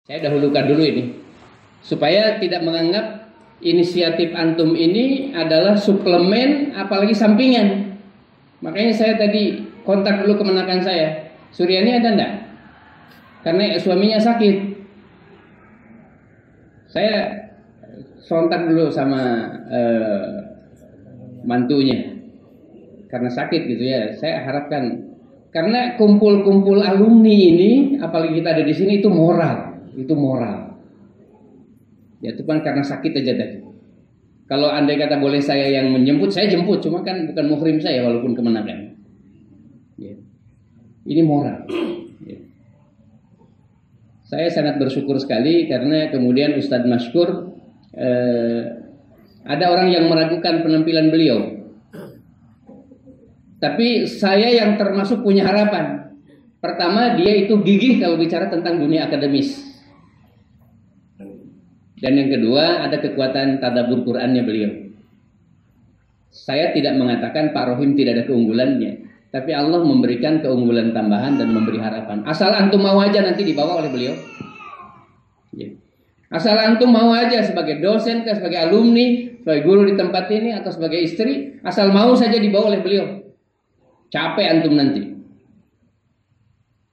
Saya dahulukan dulu ini, supaya tidak menganggap inisiatif antum ini adalah suplemen, apalagi sampingan. Makanya saya tadi kontak dulu kemenakan saya, Suryani ada enggak? Karena suaminya sakit. Saya kontak dulu sama mantunya, karena sakit gitu ya. Saya harapkan, karena kumpul-kumpul alumni ini, apalagi kita ada di sini, itu moral. Ya itu kan karena sakit aja tadi. Kalau andai kata boleh saya yang menjemput, saya jemput, cuma kan bukan muhrim saya walaupun kemenakan. Ya. Ini moral. Ya. Saya sangat bersyukur sekali karena kemudian Ustadz Mashkur, ada orang yang meragukan penampilan beliau, tapi saya yang termasuk punya harapan. Pertama, dia itu gigih kalau bicara tentang dunia akademis. Dan yang kedua, ada kekuatan tadabbur Qur'annya beliau. Saya tidak mengatakan Pak Rohim tidak ada keunggulannya, tapi Allah memberikan keunggulan tambahan dan memberi harapan. Asal antum mau aja nanti dibawa oleh beliau. Ya. Asal antum mau aja sebagai dosen, sebagai alumni, sebagai guru di tempat ini, atau sebagai istri, asal mau saja dibawa oleh beliau. Capek antum nanti.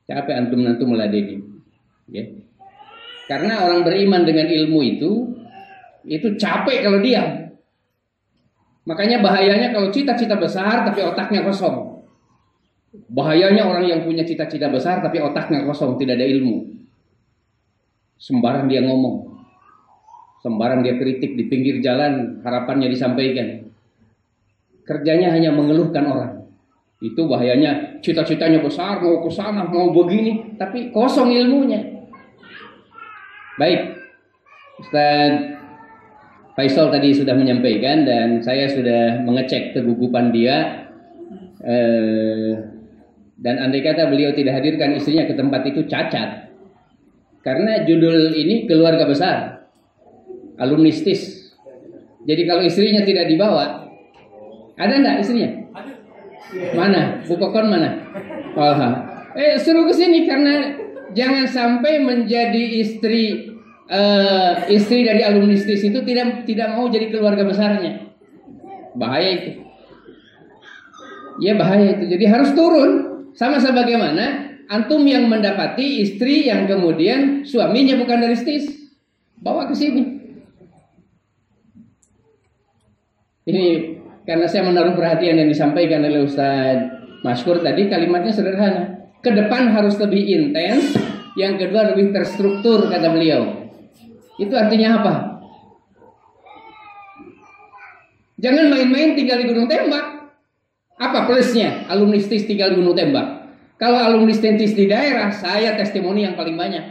Capek antum nanti meladeni. Ya. Karena orang beriman dengan ilmu itu capek kalau diam. Makanya bahayanya kalau cita-cita besar tapi otaknya kosong. Bahayanya orang yang punya cita-cita besar tapi otaknya kosong, tidak ada ilmu. Sembarang dia ngomong, sembarang dia kritik di pinggir jalan, harapannya disampaikan. Kerjanya hanya mengeluhkan orang. Itu bahayanya, cita-citanya besar, mau ke sana, mau begini, tapi kosong ilmunya. Baik, Ustaz Faisal tadi sudah menyampaikan dan saya sudah mengecek kegugupan dia. Dan andai kata beliau tidak hadirkan istrinya ke tempat itu cacat. Karena judul ini keluarga besar, alumnistis. Jadi kalau istrinya tidak dibawa, ada enggak istrinya? Mana? Bu Kokon mana? Oh, suruh ke sini karena jangan sampai menjadi istri dari alumnistis itu tidak mau jadi keluarga besarnya. Bahaya itu. Ya bahaya itu. Jadi harus turun. Sama sebagaimana antum yang mendapati istri yang kemudian suaminya bukan dari STIS, bawa ke sini. Ini karena saya menaruh perhatian yang disampaikan oleh Ustaz Mashkur tadi, kalimatnya sederhana. Ke depan harus lebih intens, yang kedua lebih terstruktur, kata beliau. Itu artinya apa? Jangan main-main tinggal di Gunung Tembak. Apa plusnya alumnistis tinggal di Gunung Tembak? Kalau alumnistis di daerah, saya testimoni yang paling banyak.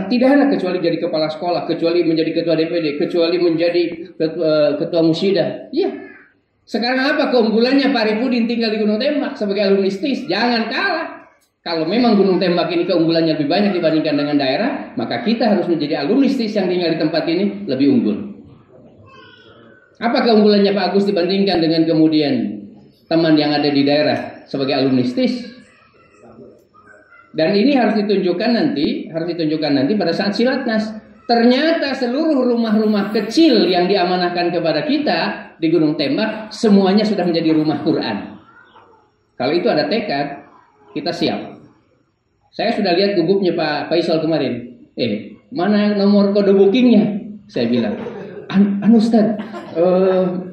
Tidak ada kecuali jadi kepala sekolah, kecuali menjadi ketua DPD, kecuali menjadi ketua musyidah. Iya. Sekarang apa keunggulannya Pak Ripudin tinggal di Gunung Tembak sebagai alumnistis? Jangan kalah. Kalau memang Gunung Tembak ini keunggulannya lebih banyak dibandingkan dengan daerah, maka kita harus menjadi alumnistis yang tinggal di tempat ini lebih unggul. Apa keunggulannya Pak Agus dibandingkan dengan kemudian teman yang ada di daerah sebagai alumnistis? Dan ini harus ditunjukkan nanti pada saat silatnas. Ternyata seluruh rumah-rumah kecil yang diamanahkan kepada kita di Gunung Tembak semuanya sudah menjadi rumah Quran. Kalau itu ada tekad, kita siap. Saya sudah lihat gugupnya Pak Faisal kemarin. Mana nomor kode bookingnya? Saya bilang, Ustaz,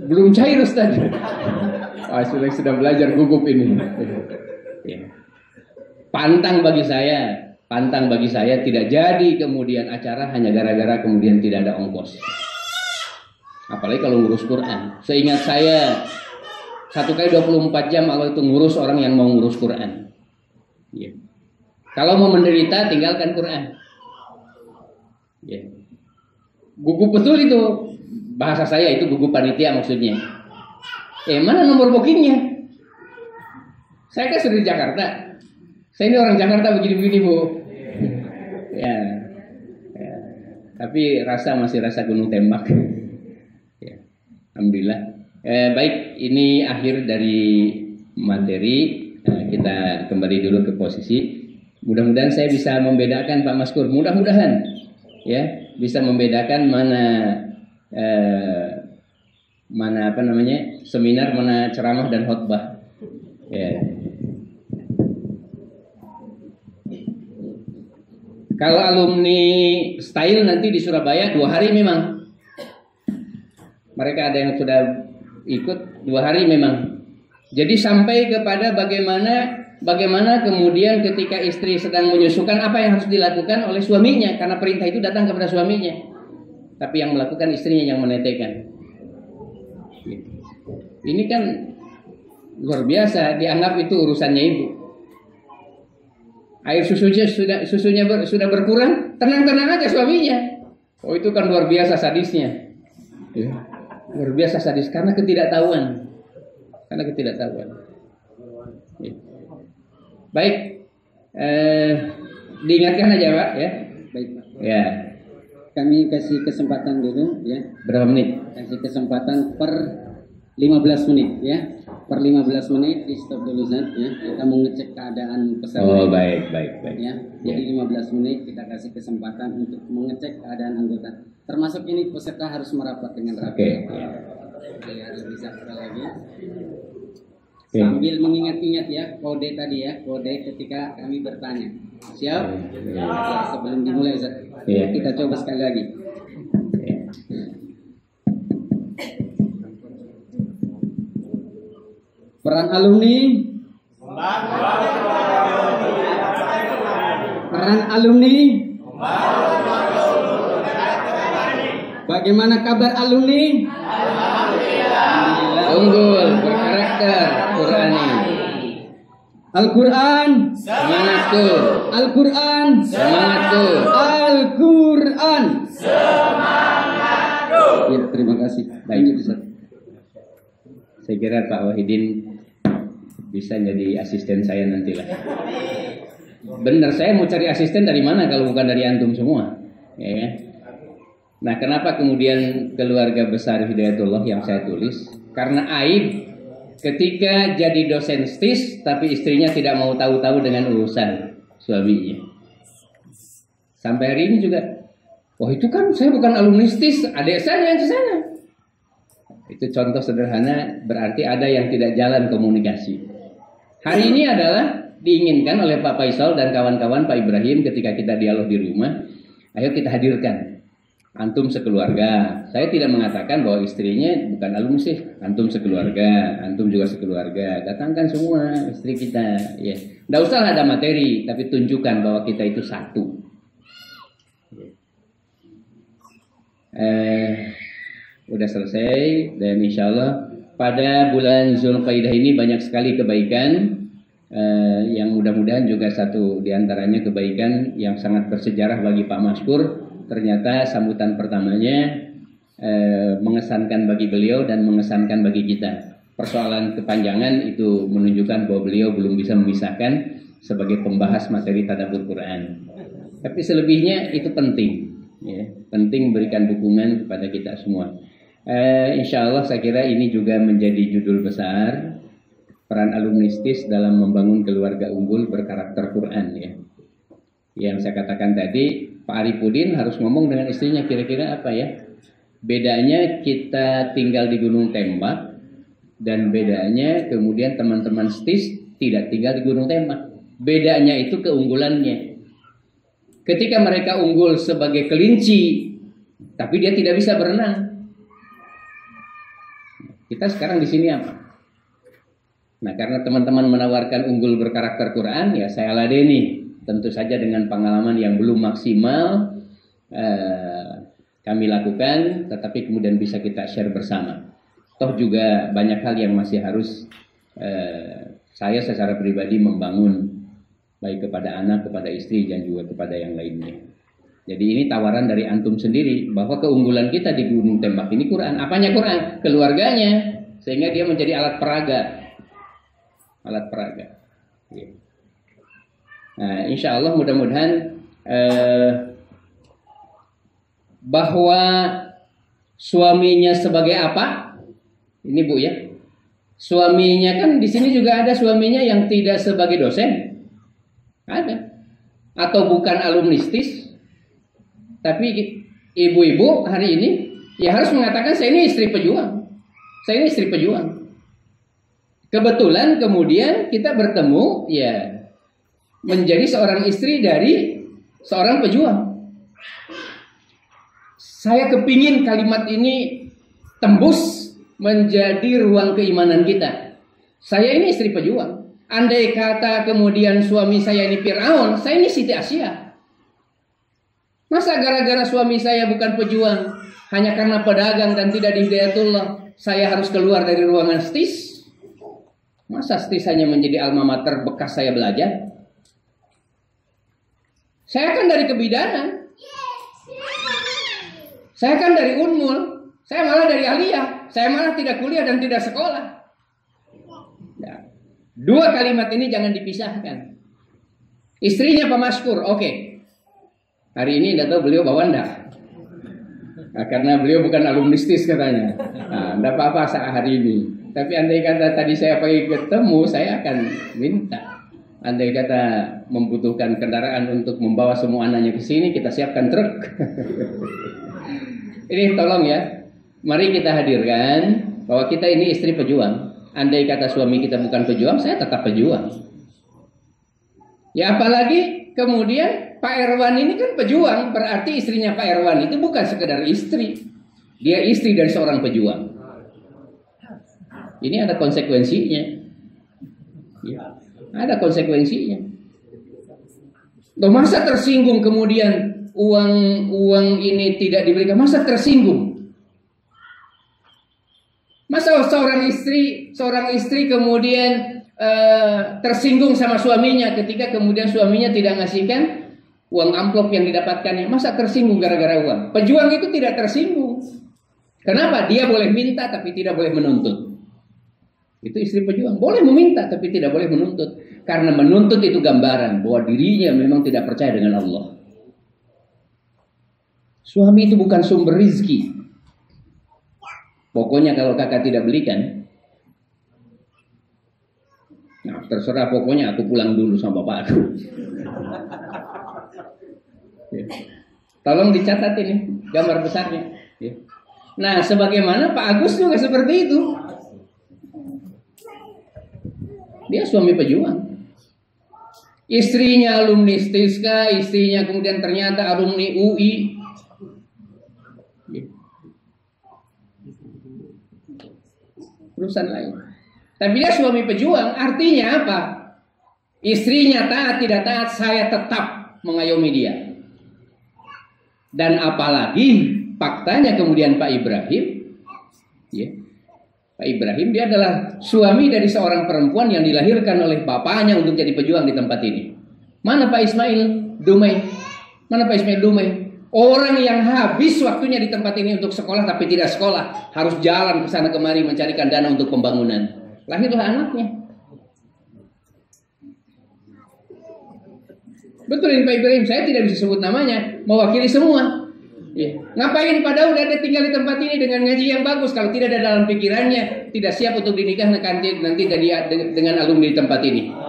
belum cair Ustaz. Sudah belajar gugup ini. Pantang bagi saya tidak jadi kemudian acara hanya gara-gara kemudian tidak ada ongkos. Apalagi kalau ngurus Quran. Seingat saya 1 kali 24 jam Allah itu ngurus orang yang mau ngurus Quran. Ya. Kalau mau menderita tinggalkan Quran. Ya. Gugup betul itu. Bahasa saya itu gugup panitia maksudnya. Mana nomor bookingnya? Saya kan sudah di Jakarta. Saya ini orang Jakarta begini-begini Bu. Ya. Tapi masih rasa Gunung Tembak. Ya. Alhamdulillah. Baik, ini akhir dari materi. Nah, kita kembali dulu ke posisi. Mudah-mudahan saya bisa membedakan Pak Maskur. Mudah-mudahan ya bisa membedakan mana apa namanya seminar, mana ceramah dan khotbah. Ya. Kalau alumni style nanti di Surabaya 2 hari memang. Mereka ada yang sudah ikut 2 hari memang. Jadi sampai kepada bagaimana kemudian ketika istri sedang menyusukan apa yang harus dilakukan oleh suaminya, karena perintah itu datang kepada suaminya. Tapi yang melakukan istrinya yang menetekan. Ini kan luar biasa, dianggap itu urusannya ibu. Air susunya sudah berkurang, tenang-tenang aja suaminya. Oh itu kan luar biasa sadisnya. Ya. Luar biasa sadis karena ketidaktahuan. Ya. Baik, diingatkan aja Pak ya. Baik Pak. Ya. Kami kasih kesempatan dulu ya. Berapa menit? Kasih kesempatan per 15 menit ya. Per 15 menit di stop dulu Zat ya. Kita mau ngecek keadaan peserta. Oh baik. Ya. Jadi 15 menit kita kasih kesempatan untuk mengecek keadaan anggota. Termasuk ini peserta harus merapat dengan rapi. Oke. Ya. Jadi harus bisa sekali lagi. Oke. Sambil mengingat-ingat ya kode tadi ya, kode ketika kami bertanya. Siap? Ya, sebelum dimulai Zat. Ya. Kita coba sekali lagi. Peran alumni. Peran alumni. Bagaimana kabar alumni? Unggul, berkarakter, Qurani. Al-Quran. Semangat tuh. Al-Quran. Semangat tuh. Al-Quran. Ya, terima kasih. Baik, Ustaz. Saya kira Pak Wahidin bisa jadi asisten saya nantilah. Benar, saya mau cari asisten dari mana kalau bukan dari antum semua, ya kan? Nah, kenapa kemudian keluarga besar Hidayatullah yang saya tulis? Karena aib ketika jadi dosen STIS tapi istrinya tidak mau tahu-tahu dengan urusan suaminya. Sampai hari ini juga, oh itu kan saya bukan alumni STIS, adik saya yang ke sana. Itu contoh sederhana, berarti ada yang tidak jalan komunikasi. Hari ini adalah diinginkan oleh Pak Faisal dan kawan-kawan Pak Ibrahim ketika kita dialog di rumah, ayo kita hadirkan antum sekeluarga. Saya tidak mengatakan bahwa istrinya bukan alumni sih, antum sekeluarga, antum juga sekeluarga. Datangkan semua istri kita, ya. Nggak usah ada materi, tapi tunjukkan bahwa kita itu satu. Udah selesai dan insya Allah pada bulan Zulqaidah ini banyak sekali kebaikan yang mudah-mudahan juga satu diantaranya kebaikan yang sangat bersejarah bagi Pak Maskur. Ternyata sambutan pertamanya mengesankan bagi beliau dan mengesankan bagi kita. Persoalan kepanjangan itu menunjukkan bahwa beliau belum bisa memisahkan sebagai pembahas materi tadabbur Quran. Tapi selebihnya itu penting, ya. Penting berikan dukungan kepada kita semua. Insya Allah saya kira ini juga menjadi judul besar, peran alumnistis dalam membangun keluarga unggul berkarakter Quran, ya. Yang saya katakan tadi, Pak Arifudin harus ngomong dengan istrinya kira-kira apa ya? Bedanya kita tinggal di Gunung Tembak dan bedanya kemudian teman-teman STIS tidak tinggal di Gunung Tembak. Bedanya itu keunggulannya. Ketika mereka unggul sebagai kelinci, tapi dia tidak bisa berenang. Kita sekarang di sini apa? Nah, karena teman-teman menawarkan unggul berkarakter Quran, ya saya ladeni. Tentu saja dengan pengalaman yang belum maksimal kami lakukan, tetapi kemudian bisa kita share bersama. Toh juga banyak hal yang masih harus saya secara pribadi membangun, baik kepada anak, kepada istri, dan juga kepada yang lainnya. Jadi ini tawaran dari antum sendiri, bahwa keunggulan kita di Gunung Tembak ini Quran. Apanya Quran? Keluarganya. Sehingga dia menjadi alat peraga. Alat peraga. Nah, insya Allah mudah-mudahan bahwa suaminya sebagai apa? Ini Bu ya. Suaminya kan di sini juga ada suaminya yang tidak sebagai dosen. Ada. Atau bukan alumnistis. Tapi ibu-ibu hari ini ya harus mengatakan saya ini istri pejuang. Saya ini istri pejuang. Kebetulan kemudian kita bertemu ya menjadi seorang istri dari seorang pejuang. Saya kepingin kalimat ini tembus menjadi ruang keimanan kita. Saya ini istri pejuang. Andai kata kemudian suami saya ini Fir'aun, saya ini Siti Asya. Masa gara-gara suami saya bukan pejuang, hanya karena pedagang dan tidak di hidayatullah, saya harus keluar dari ruangan STIS? Masa STIS hanya menjadi alma mater bekas saya belajar? Saya kan dari kebidanan. Saya kan dari Unmul. Saya malah dari Aliyah. Saya malah tidak kuliah dan tidak sekolah. Nah, dua kalimat ini jangan dipisahkan. Istrinya Pak Maskur, oke. Hari ini tidak tahu beliau bawa enggak. Nah, karena beliau bukan alumnistis katanya. Nah, enggak apa-apa saat hari ini. Tapi andai kata tadi saya pergi ketemu, saya akan minta. Andai kata membutuhkan kendaraan untuk membawa semua anaknya ke sini, kita siapkan truk. Ini tolong ya. Mari kita hadirkan bahwa kita ini istri pejuang. Andai kata suami kita bukan pejuang, saya tetap pejuang. Ya apalagi kemudian Pak Erwan ini kan pejuang, berarti istrinya Pak Erwan itu bukan sekedar istri. Dia istri dari seorang pejuang. Ini ada konsekuensinya. Ya, ada konsekuensinya. Loh, masa tersinggung kemudian uang ini tidak diberikan? Masa tersinggung? Masa seorang istri kemudian tersinggung sama suaminya ketika kemudian suaminya tidak ngasihkan uang amplop yang didapatkannya? Masa tersinggung gara-gara uang? Pejuang itu tidak tersinggung. Kenapa? Dia boleh minta tapi tidak boleh menuntut. Itu istri pejuang. Boleh meminta tapi tidak boleh menuntut. Karena menuntut itu gambaran bahwa dirinya memang tidak percaya dengan Allah. Suami itu bukan sumber rizki. Pokoknya kalau kakak tidak belikan, nah terserah, pokoknya aku pulang dulu sama bapak aku. Ya. Tolong dicatat ini gambar besarnya. Ya. Nah sebagaimana Pak Agus juga seperti itu. Dia suami pejuang. Istrinya alumni STISKA, istrinya kemudian ternyata alumni UI. Urusan lain. Tapi dia suami pejuang, artinya apa? Istrinya taat tidak taat, saya tetap mengayomi dia. Dan apalagi faktanya kemudian Pak Ibrahim, ya, Pak Ibrahim dia adalah suami dari seorang perempuan yang dilahirkan oleh bapaknya untuk jadi pejuang di tempat ini. Mana Pak Ismail Dumai? Mana Pak Ismail Dumai? Orang yang habis waktunya di tempat ini untuk sekolah tapi tidak sekolah, harus jalan ke sana kemari mencarikan dana untuk pembangunan. Lahirlah anaknya. Betul ini Pak Ibrahim, saya tidak bisa sebut namanya, mewakili semua. Ya. Ngapain Pak Daud ada tinggal di tempat ini dengan ngaji yang bagus kalau tidak ada dalam pikirannya, tidak siap untuk dinikah nanti dengan alumni di tempat ini.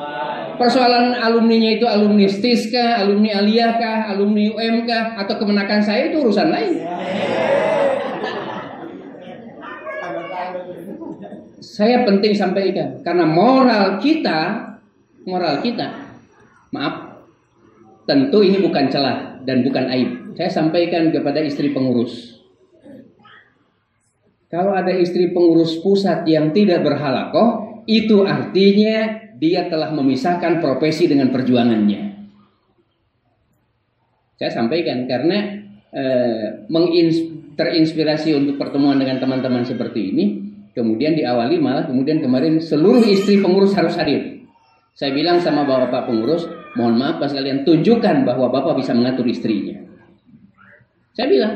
Persoalan alumninya itu alumni STISKA, alumni Aliyah kah, alumni UM kah, atau kemenakan saya itu urusan lain. Saya penting sampaikan karena moral kita, maaf, tentu ini bukan celah dan bukan aib. Saya sampaikan kepada istri pengurus. Kalau ada istri pengurus pusat yang tidak berhalakoh, itu artinya dia telah memisahkan profesi dengan perjuangannya. Saya sampaikan karena terinspirasi untuk pertemuan dengan teman-teman seperti ini. Kemudian diawali malah kemudian kemarin seluruh istri pengurus harus hadir. Saya bilang sama bapak pengurus, mohon maaf Pak sekalian, tunjukkan bahwa bapak bisa mengatur istrinya. Saya bilang,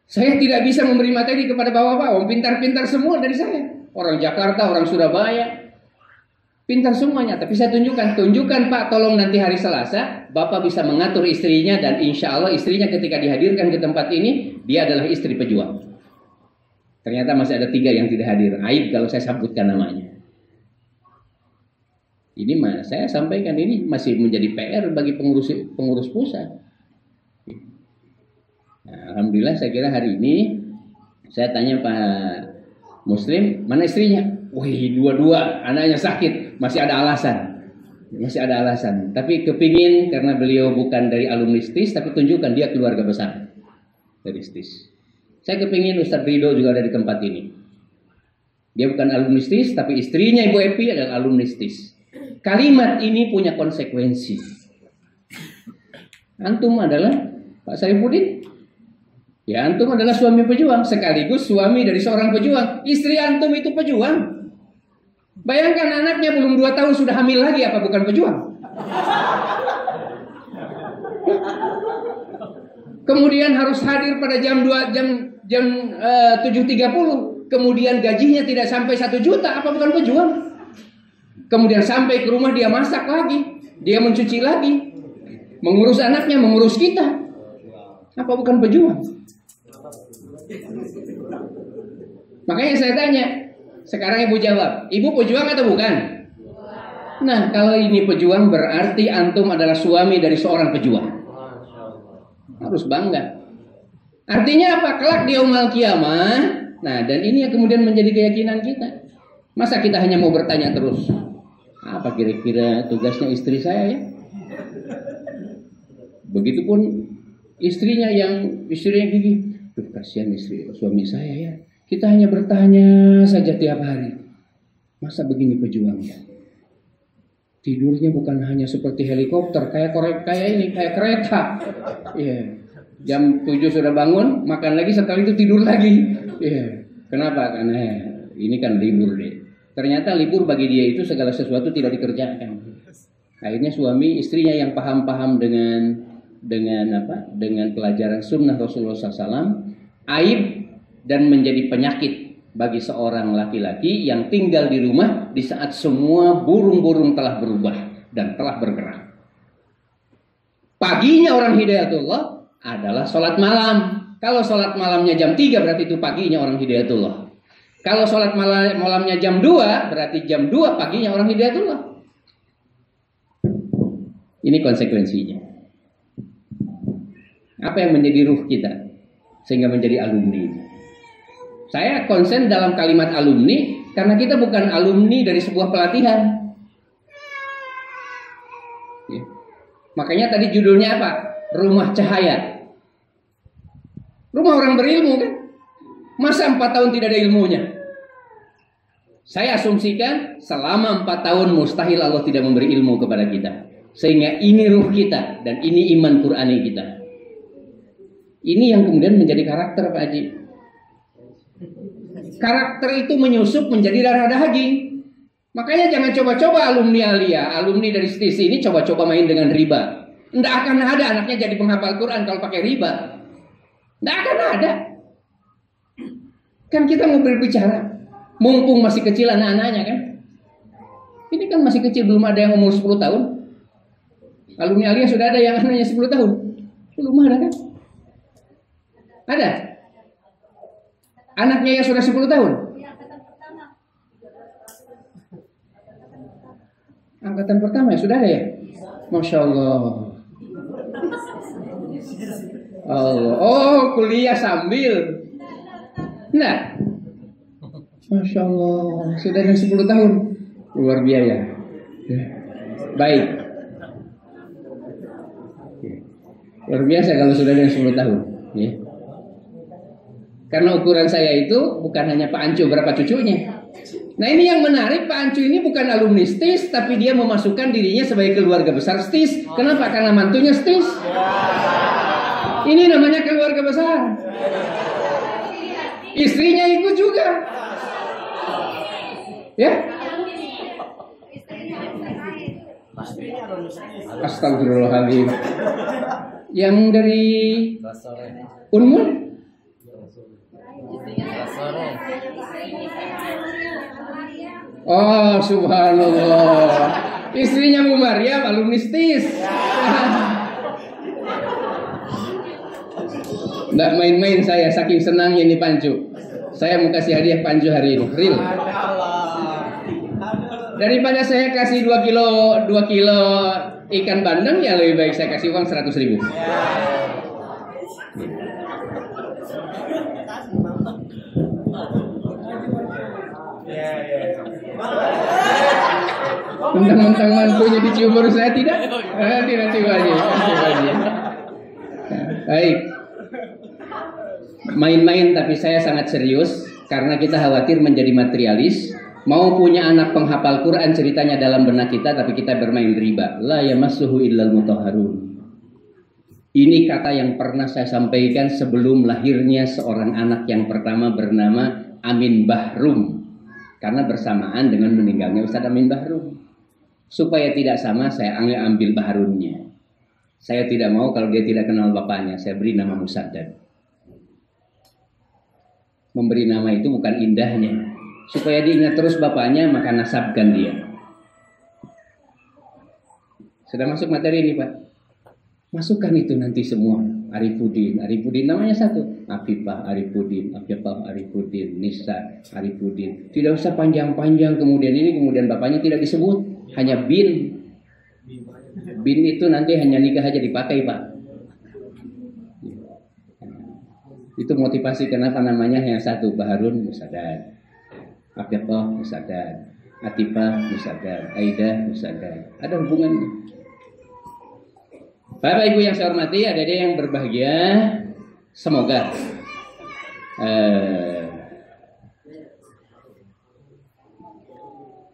saya tidak bisa memberi materi kepada bapak-bapak, orang pintar-pintar semua dari saya. Orang Jakarta, orang Surabaya, pintar semuanya, tapi saya tunjukkan Pak, tolong nanti hari Selasa Bapak bisa mengatur istrinya dan insya Allah istrinya ketika dihadirkan ke tempat ini dia adalah istri pejuang. Ternyata masih ada 3 yang tidak hadir. Aib kalau saya sebutkan namanya. Ini saya sampaikan ini masih menjadi PR bagi pengurus pusat. Nah, alhamdulillah saya kira hari ini saya tanya Pak Muslim, mana istrinya? Wih, dua-dua anaknya sakit, masih ada alasan. Tapi kepingin karena beliau bukan dari alumni STIS, tapi tunjukkan dia keluarga besar dari STIS. Saya kepingin Ustadz Ridho juga ada di tempat ini. Dia bukan alumni STIS, tapi istrinya Ibu Epi adalah alumni STIS. Kalimat ini punya konsekuensi. Antum adalah Pak Saifuddin. Ya, antum adalah suami pejuang, sekaligus suami dari seorang pejuang. Istri antum itu pejuang. Bayangkan anaknya belum 2 tahun sudah hamil lagi, apa bukan pejuang? Kemudian harus hadir pada jam 7.30. Kemudian gajinya tidak sampai 1 juta, apa bukan pejuang? Kemudian sampai ke rumah dia masak lagi, dia mencuci lagi, mengurus anaknya, mengurus kita. Apa bukan pejuang? Makanya saya tanya, sekarang ibu jawab, ibu pejuang atau bukan? Nah, kalau ini pejuang berarti antum adalah suami dari seorang pejuang. Harus bangga. Artinya apa? Kelak di yaumul qiyamah. Nah, dan ini yang kemudian menjadi keyakinan kita. Masa kita hanya mau bertanya terus, apa kira-kira tugasnya istri saya ya? Begitupun istrinya gigi. Duh, kasihan istri suami saya ya. Kita hanya bertanya saja tiap hari. Masa begini pejuangnya? Tidurnya bukan hanya seperti helikopter, kayak kereta. Iya. Jam 7 sudah bangun, makan lagi, setelah itu tidur lagi. Iya. Kenapa? Karena ini kan libur deh. Ternyata libur bagi dia itu segala sesuatu tidak dikerjakan. Akhirnya suami istrinya yang paham-paham dengan pelajaran sunnah Rasulullah SAW, aib dan menjadi penyakit bagi seorang laki-laki yang tinggal di rumah di saat semua burung-burung telah berubah dan telah bergerak. Paginya orang hidayatullah adalah sholat malam. Kalau sholat malamnya jam 3 berarti itu paginya orang hidayatullah. Kalau sholat malamnya jam 2 berarti jam 2 paginya orang hidayatullah. Ini konsekuensinya. Apa yang menjadi ruh kita sehingga menjadi alumni? Saya konsen dalam kalimat alumni karena kita bukan alumni dari sebuah pelatihan. Ya. Makanya tadi judulnya apa? Rumah Cahaya. Rumah orang berilmu kan? Masa 4 tahun tidak ada ilmunya? Saya asumsikan selama 4 tahun mustahil Allah tidak memberi ilmu kepada kita. Sehingga ini ruh kita dan ini iman Qur'ani kita. Ini yang kemudian menjadi karakter Pak Haji. Karakter itu menyusup menjadi darah daging. Makanya jangan coba-coba alumni Alia, alumni dari STIS ini coba-coba main dengan riba. Tidak akan ada anaknya jadi penghafal Quran kalau pakai riba. Tidak akan ada. Kan kita mau berbicara, mumpung masih kecil anak-anaknya kan. Ini kan masih kecil, belum ada yang umur 10 tahun. Alumni Alia sudah ada yang anaknya 10 tahun. Belum ada kan? Ada? Anaknya yang sudah 10 tahun? Angkatan pertama ya sudah ada ya? Masya Allah. Oh, kuliah sambil. Nah, Masya Allah, sudah ada 10 tahun. Luar biaya. Baik. Luar biasa kalau sudah ada 10 tahun. Ya. Karena ukuran saya itu bukan hanya Pak Ancu berapa cucunya. Nah ini yang menarik, Pak Ancu ini bukan alumni STIS, tapi dia memasukkan dirinya sebagai keluarga besar STIS. Kenapa? Karena mantunya STIS. Ini namanya keluarga besar. Istrinya ikut juga. Ya? Astagfirullahaladzim. Yang dari Unmul? Oh, subhanallah. Istrinya Bu Maryam alumni STIS. Nggak main-main saya, saking senangnya ini Pancu. Saya mau kasih hadiah Panju hari ini, real. Daripada saya kasih 2 kilo ikan bandeng, ya lebih baik saya kasih uang 100.000. Mentang-mentang mantunya dicium baru saya tidak? Nanti aja. Baik. Main-main tapi saya sangat serius karena kita khawatir menjadi materialis. Mau punya anak penghafal Quran ceritanya dalam benak kita tapi kita bermain riba. La yamassuhu illal mutahharun. Ini kata yang pernah saya sampaikan sebelum lahirnya seorang anak yang pertama bernama Amin Bahrum. Karena bersamaan dengan meninggalnya Ustadz Amin Bahrum. Supaya tidak sama saya ambil Bahrumnya. Saya tidak mau kalau dia tidak kenal bapaknya. Saya beri nama Musaddad. Memberi nama itu bukan indahnya. Supaya diingat terus bapaknya, maka nasabkan dia. Sudah masuk materi ini, Pak? Masukkan itu nanti semua. Arifudin namanya satu. Afifah Arifudin, Nisa Arifudin. Tidak usah panjang-panjang kemudian bapaknya tidak disebut. Hanya bin. Bin itu nanti hanya nikah aja dipakai, Pak. Itu motivasi kenapa namanya yang satu. Baharun Musaddad, Afifah Musaddad, Atifah Musaddad, Aidah Musaddad. Ada hubungannya. Bapak Ibu yang saya hormati, adik-adik yang berbahagia, semoga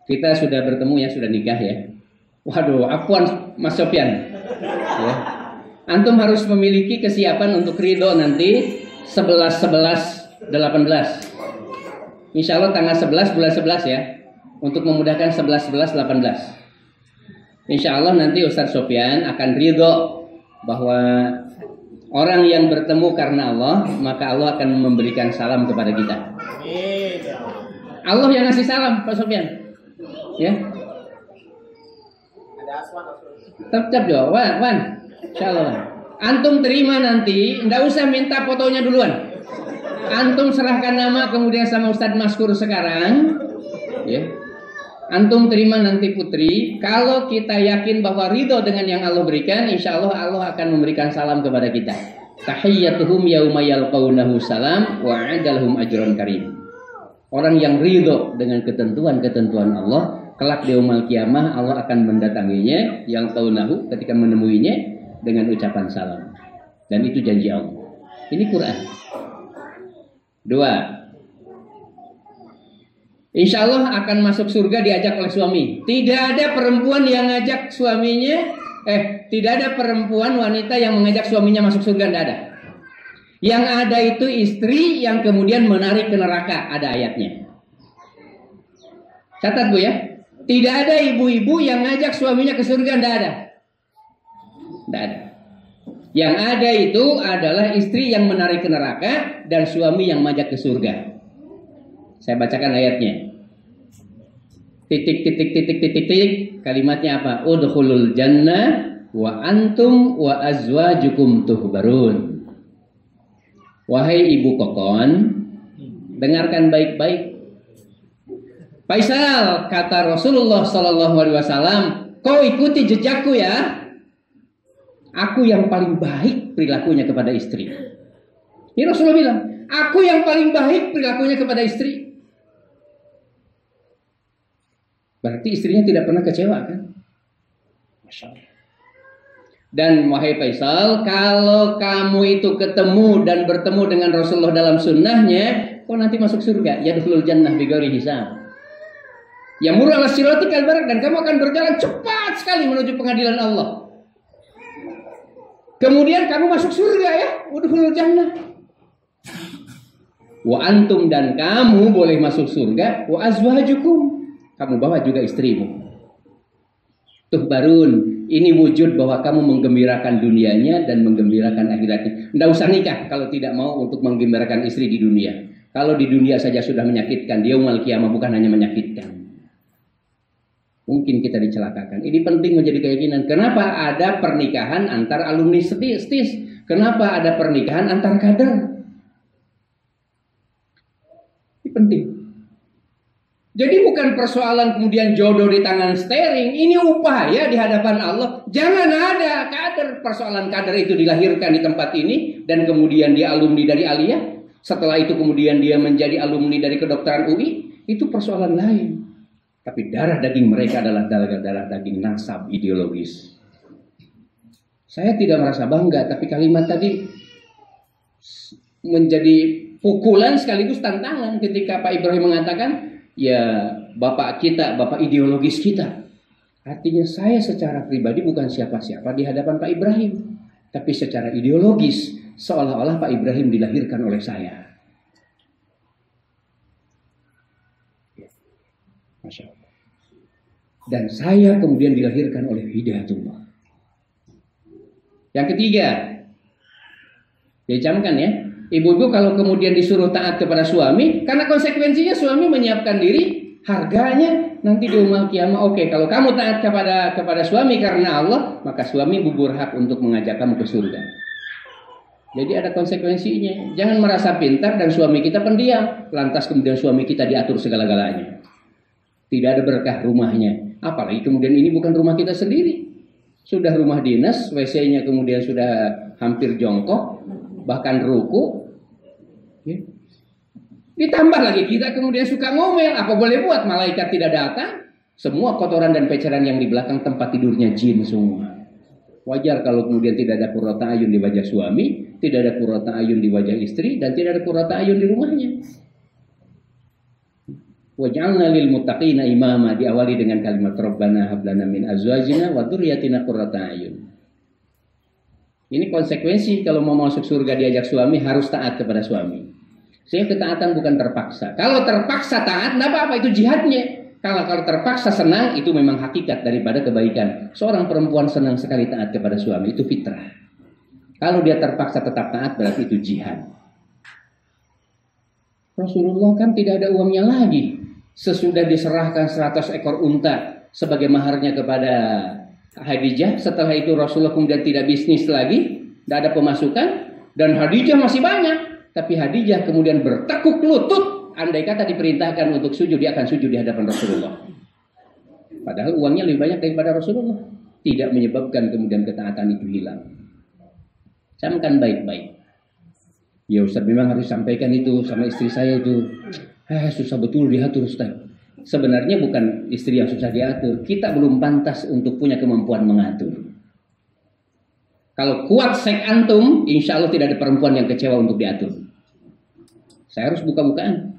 kita sudah bertemu ya, sudah nikah ya. Waduh, afwan Mas Sofyan. Ya. Antum harus memiliki kesiapan untuk ridho nanti 11-11-18. Insya Allah tanggal 11 bulan 11 ya. Untuk memudahkan 11-11-18. Insya Allah nanti Ustadz Sofyan akan ridho bahwa orang yang bertemu karena Allah, maka Allah akan memberikan salam kepada kita. Allah yang ngasih salam, Pak Sofyan. Ya. Tetap jawab, Wan. Insya Allah. Antum terima nanti, nggak usah minta fotonya duluan. Antum serahkan nama kemudian sama Ustadz Maskur sekarang. Ya. Antum terima nanti Putri. Kalau kita yakin bahwa ridho dengan yang Allah berikan, insya Allah Allah akan memberikan salam kepada kita. Tahiyyatuhum yauma yalqaunahu salam wa 'adalhum ajron karim. Orang yang ridho dengan ketentuan-ketentuan Allah, kelak di yaumul kiamah Allah akan mendatanginya yang taunahu ketika menemuinya dengan ucapan salam. Dan itu janji Allah. Ini Quran. 2. Insya Allah akan masuk surga diajak oleh suami. Tidak ada perempuan yang ngajak suaminya. Tidak ada perempuan wanita yang mengajak suaminya masuk surga. Tidak ada. Yang ada itu istri yang kemudian menarik ke neraka. Ada ayatnya. Catat Bu ya. Tidak ada ibu-ibu yang ngajak suaminya ke surga. Tidak ada. Tidak ada. Yang ada itu adalah istri yang menarik ke neraka dan suami yang mengajak ke surga. Saya bacakan ayatnya. Titik. Kalimatnya apa? Udkhulul jannah wa antum wa azwajukum tuhbarun. Wahai ibu kokon, dengarkan baik-baik. Faisal, kata Rasulullah sallallahu alaihi wasallam, kau ikuti jejakku ya. Aku yang paling baik perilakunya kepada istri. Ini Rasulullah bilang, aku yang paling baik perilakunya kepada istri. Berarti istrinya tidak pernah kecewa kan? Masya Allah. Dan wahai Faisal, kalau kamu itu ketemu dan bertemu dengan Rasulullah dalam sunnahnya, kau nanti masuk surga. Yadkhulul jannah bighairi hisab. Yamurru ala siratikal barak, dan kamu akan berjalan cepat sekali menuju pengadilan Allah. Kemudian kamu masuk surga ya, udkhulul jannah. Wa antum, dan kamu boleh masuk surga. Wa azwajukum, kamu bawa juga istrimu. Tuhbarun, ini wujud bahwa kamu menggembirakan dunianya dan menggembirakan akhiratnya. Tidak usah nikah kalau tidak mau untuk menggembirakan istri di dunia. Kalau di dunia saja sudah menyakitkan, di yaumul kiamah bukan hanya menyakitkan. Mungkin kita dicelakakan. Ini penting menjadi keyakinan. Kenapa ada pernikahan antar alumni STIS? Kenapa ada pernikahan antar kader? Ini penting. Jadi bukan persoalan kemudian jodoh di tangan steering, ini upaya di hadapan Allah. Jangan ada persoalan kader itu dilahirkan di tempat ini dan kemudian dia alumni dari Aliyah. Setelah itu kemudian dia menjadi alumni dari kedokteran UI, itu persoalan lain. Tapi darah daging mereka adalah darah daging nasab ideologis. Saya tidak merasa bangga, tapi kalimat tadi menjadi pukulan sekaligus tantangan ketika Pak Ibrahim mengatakan, ya bapak kita, bapak ideologis kita. Artinya saya secara pribadi bukan siapa-siapa di hadapan Pak Ibrahim. Tapi secara ideologis, seolah-olah Pak Ibrahim dilahirkan oleh saya. Masya Allah. Dan saya kemudian dilahirkan oleh Hidayatullah. Yang ketiga, dicamkan ya, ibu-ibu kalau kemudian disuruh taat kepada suami, karena konsekuensinya suami menyiapkan diri, harganya nanti di yaumul qiyamah. Oke, kalau kamu taat kepada suami karena Allah, maka suami berhak untuk mengajak kamu ke surga. Jadi ada konsekuensinya. Jangan merasa pintar dan suami kita pendiam, lantas kemudian suami kita diatur segala-galanya. Tidak ada berkah rumahnya. Apalagi kemudian ini bukan rumah kita sendiri. Sudah rumah dinas, WC-nya kemudian sudah hampir jongkok, bahkan ruku. Ya. Ditambah lagi kita kemudian suka ngomel. Apa boleh buat, malaikat tidak datang. Semua kotoran dan peceran yang di belakang tempat tidurnya jin semua. Wajar kalau kemudian tidak ada qurrata ayun di wajah suami, tidak ada qurrata ayun di wajah istri, dan tidak ada qurrata ayun di rumahnya. Waj'alna lil muttaqina imama, diawali dengan kalimat Rabbana hab lana min azwajina wa dzurriyyatina qurrata ayun. Ini konsekuensi kalau mau masuk surga diajak suami harus taat kepada suami. Sehingga ketaatan bukan terpaksa. Kalau terpaksa taat, enggak apa-apa, itu jihadnya. Kalau terpaksa senang, itu memang hakikat daripada kebaikan. Seorang perempuan senang sekali taat kepada suami, itu fitrah. Kalau dia terpaksa tetap taat, berarti itu jihad. Rasulullah kan tidak ada uangnya lagi. Sesudah diserahkan 100 ekor unta sebagai maharnya kepada Khadijah, setelah itu Rasulullah kemudian tidak bisnis lagi, tidak ada pemasukan, dan Khadijah masih banyak. Tapi Khadijah kemudian bertekuk lutut, andai kata diperintahkan untuk sujud, dia akan sujud di hadapan Rasulullah. Padahal uangnya lebih banyak daripada Rasulullah. Tidak menyebabkan kemudian ketaatan itu hilang. Camkan baik-baik. Ya Ustaz, memang harus sampaikan itu sama istri saya itu. Susah betul diatur Ustaz. Sebenarnya bukan istri yang susah diatur. Kita belum pantas untuk punya kemampuan mengatur. Kalau kuat sek antum, insya Allah tidak ada perempuan yang kecewa untuk diatur. Saya harus buka-bukaan.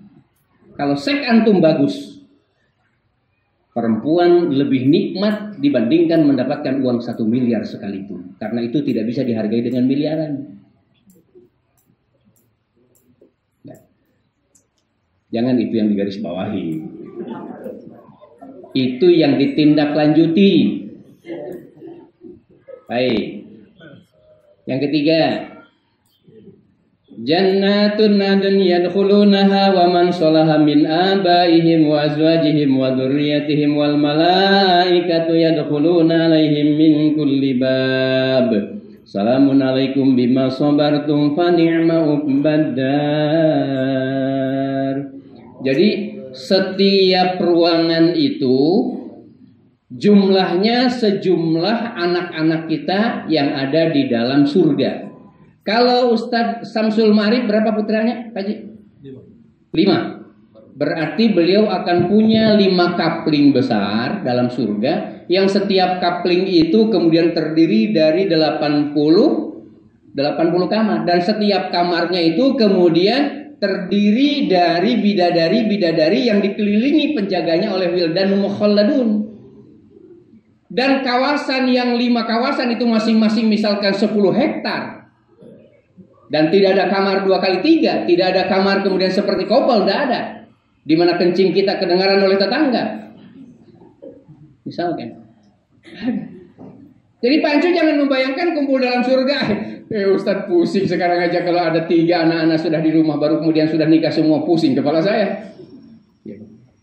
Kalau sek antum bagus, perempuan lebih nikmat dibandingkan mendapatkan uang 1 miliar sekalipun. Karena itu tidak bisa dihargai dengan miliaran. Jangan itu yang digarisbawahi. Itu yang ditindaklanjuti. Baik. Yang ketiga, Jannatun adn yadkhulunaha wa man salaha min abaihim wa azwajihim wa dzurriyyatihim wal malaikatu yadkhuluna alaihim min kulli bab. Salamun alaikum bima sabartum fa ni'ma uqbaddar. Jadi setiap ruangan itu jumlahnya sejumlah anak-anak kita yang ada di dalam surga. Kalau Ustadz Samsul Ma'arif berapa putranya, Pak Haji? 5. Berarti beliau akan punya 5 kapling besar dalam surga, yang setiap kapling itu kemudian terdiri dari 80 kamar, dan setiap kamarnya itu kemudian terdiri dari bidadari-bidadari yang dikelilingi penjaganya oleh wildan mukhalladun. Dan kawasan yang 5 kawasan itu masing-masing misalkan 10 hektar. Dan tidak ada kamar 2x3, tidak ada kamar kemudian seperti kopel, tidak ada. Di mana kencing kita kedengaran oleh tetangga. Misalkan. Jadi Pak Ancu jangan membayangkan kumpul dalam surga. Ustadz pusing sekarang aja kalau ada 3 anak-anak sudah di rumah, baru kemudian sudah nikah semua, pusing kepala saya.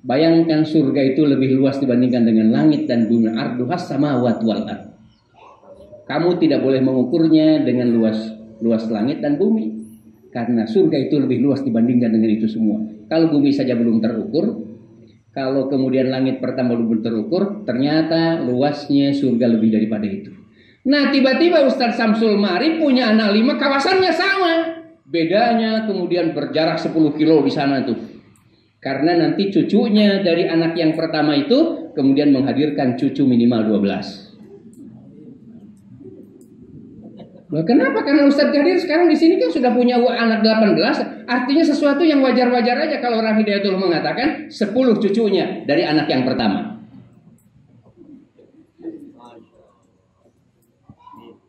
Bayangkan surga itu lebih luas dibandingkan dengan langit dan bumi. Arduhas samawati wal ardh. Kamu tidak boleh mengukurnya dengan luas langit dan bumi, karena surga itu lebih luas dibandingkan dengan itu semua. Kalau bumi saja belum terukur, kalau kemudian langit pertama belum terukur, ternyata luasnya surga lebih daripada itu. Nah, tiba-tiba Ustadz Samsul Ma'arif punya anak 5, kawasannya sama. Bedanya kemudian berjarak 10 kilo di sana tuh. Karena nanti cucunya dari anak yang pertama itu kemudian menghadirkan cucu minimal 12. Loh, kenapa? Karena Ustadz Qadir sekarang di sini kan sudah punya anak 18. Artinya sesuatu yang wajar-wajar aja kalau orang Hidayatullah mengatakan 10 cucunya dari anak yang pertama.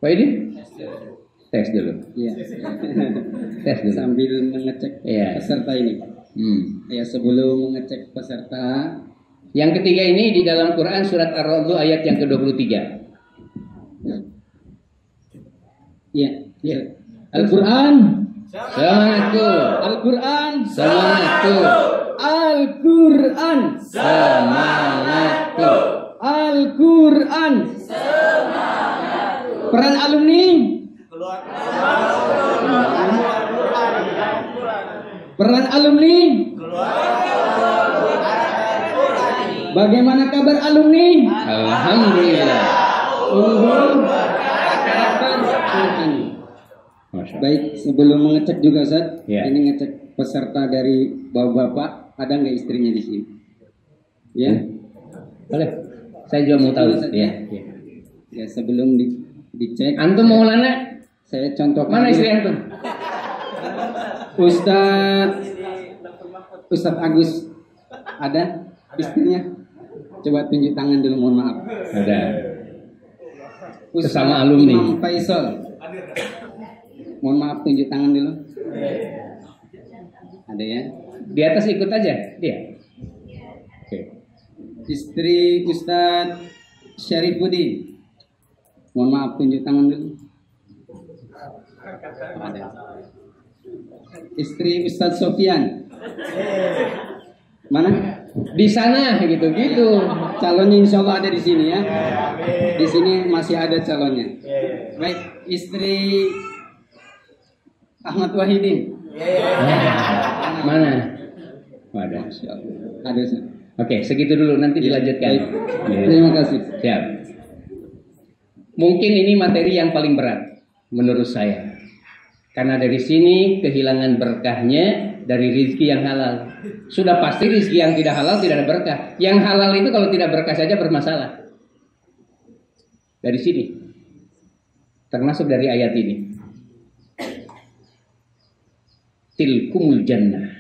Pak ini? Tes dulu. Iya. Tes dulu. Sambil mengecek peserta ini. Ya, sebelum mengecek peserta. Yang ketiga ini di dalam Quran surat Ar-Ra'd ayat yang ke-23. Ya. Al-Quran. Semangatku. Al-Quran. Semangatku. Al-Quran. Semangatku. Al-Quran. Peran alumni. Peran alumni. Bagaimana kabar alumni? Alhamdulillah. Baik, sebelum mengecek juga Ustaz, Ya. ini ngecek peserta dari bapak-bapak, ada nggak istrinya di sini? Ya, Boleh. Saya juga mau tahu. Ustaz, Ya. ya sebelum dicek. Antum mau lana? Saya contohkan. Mana dulu. istri antum? Ustaz Agus, ada istrinya? Coba tunjuk tangan dulu, mohon maaf. Ada. Ustaz Sesama alumni. Imam Faisal. Mohon maaf, tunjuk tangan dulu. Ada ya? Di atas ikut aja dia. Oke. Istri Ustaz Syarifuddin. Mohon maaf, tunjuk tangan dulu. Ada. Istri Ustaz Sofian. Mana? Di sana gitu-gitu. Calonnya insya Allah ada di sini ya. Di sini masih ada calonnya. Baik, istri Ahmad Wahidin. Mana? Ada. Ada. Ustaz. Oke, segitu dulu nanti dilanjutkan. Baik. Ya. Terima kasih. Siap. Mungkin ini materi yang paling berat menurut saya. Karena dari sini kehilangan berkahnya dari rizki yang halal. Sudah pasti rizki yang tidak halal tidak ada berkah. Yang halal itu kalau tidak berkah saja bermasalah. Dari sini. Termasuk dari ayat ini. Tilkumul jannah.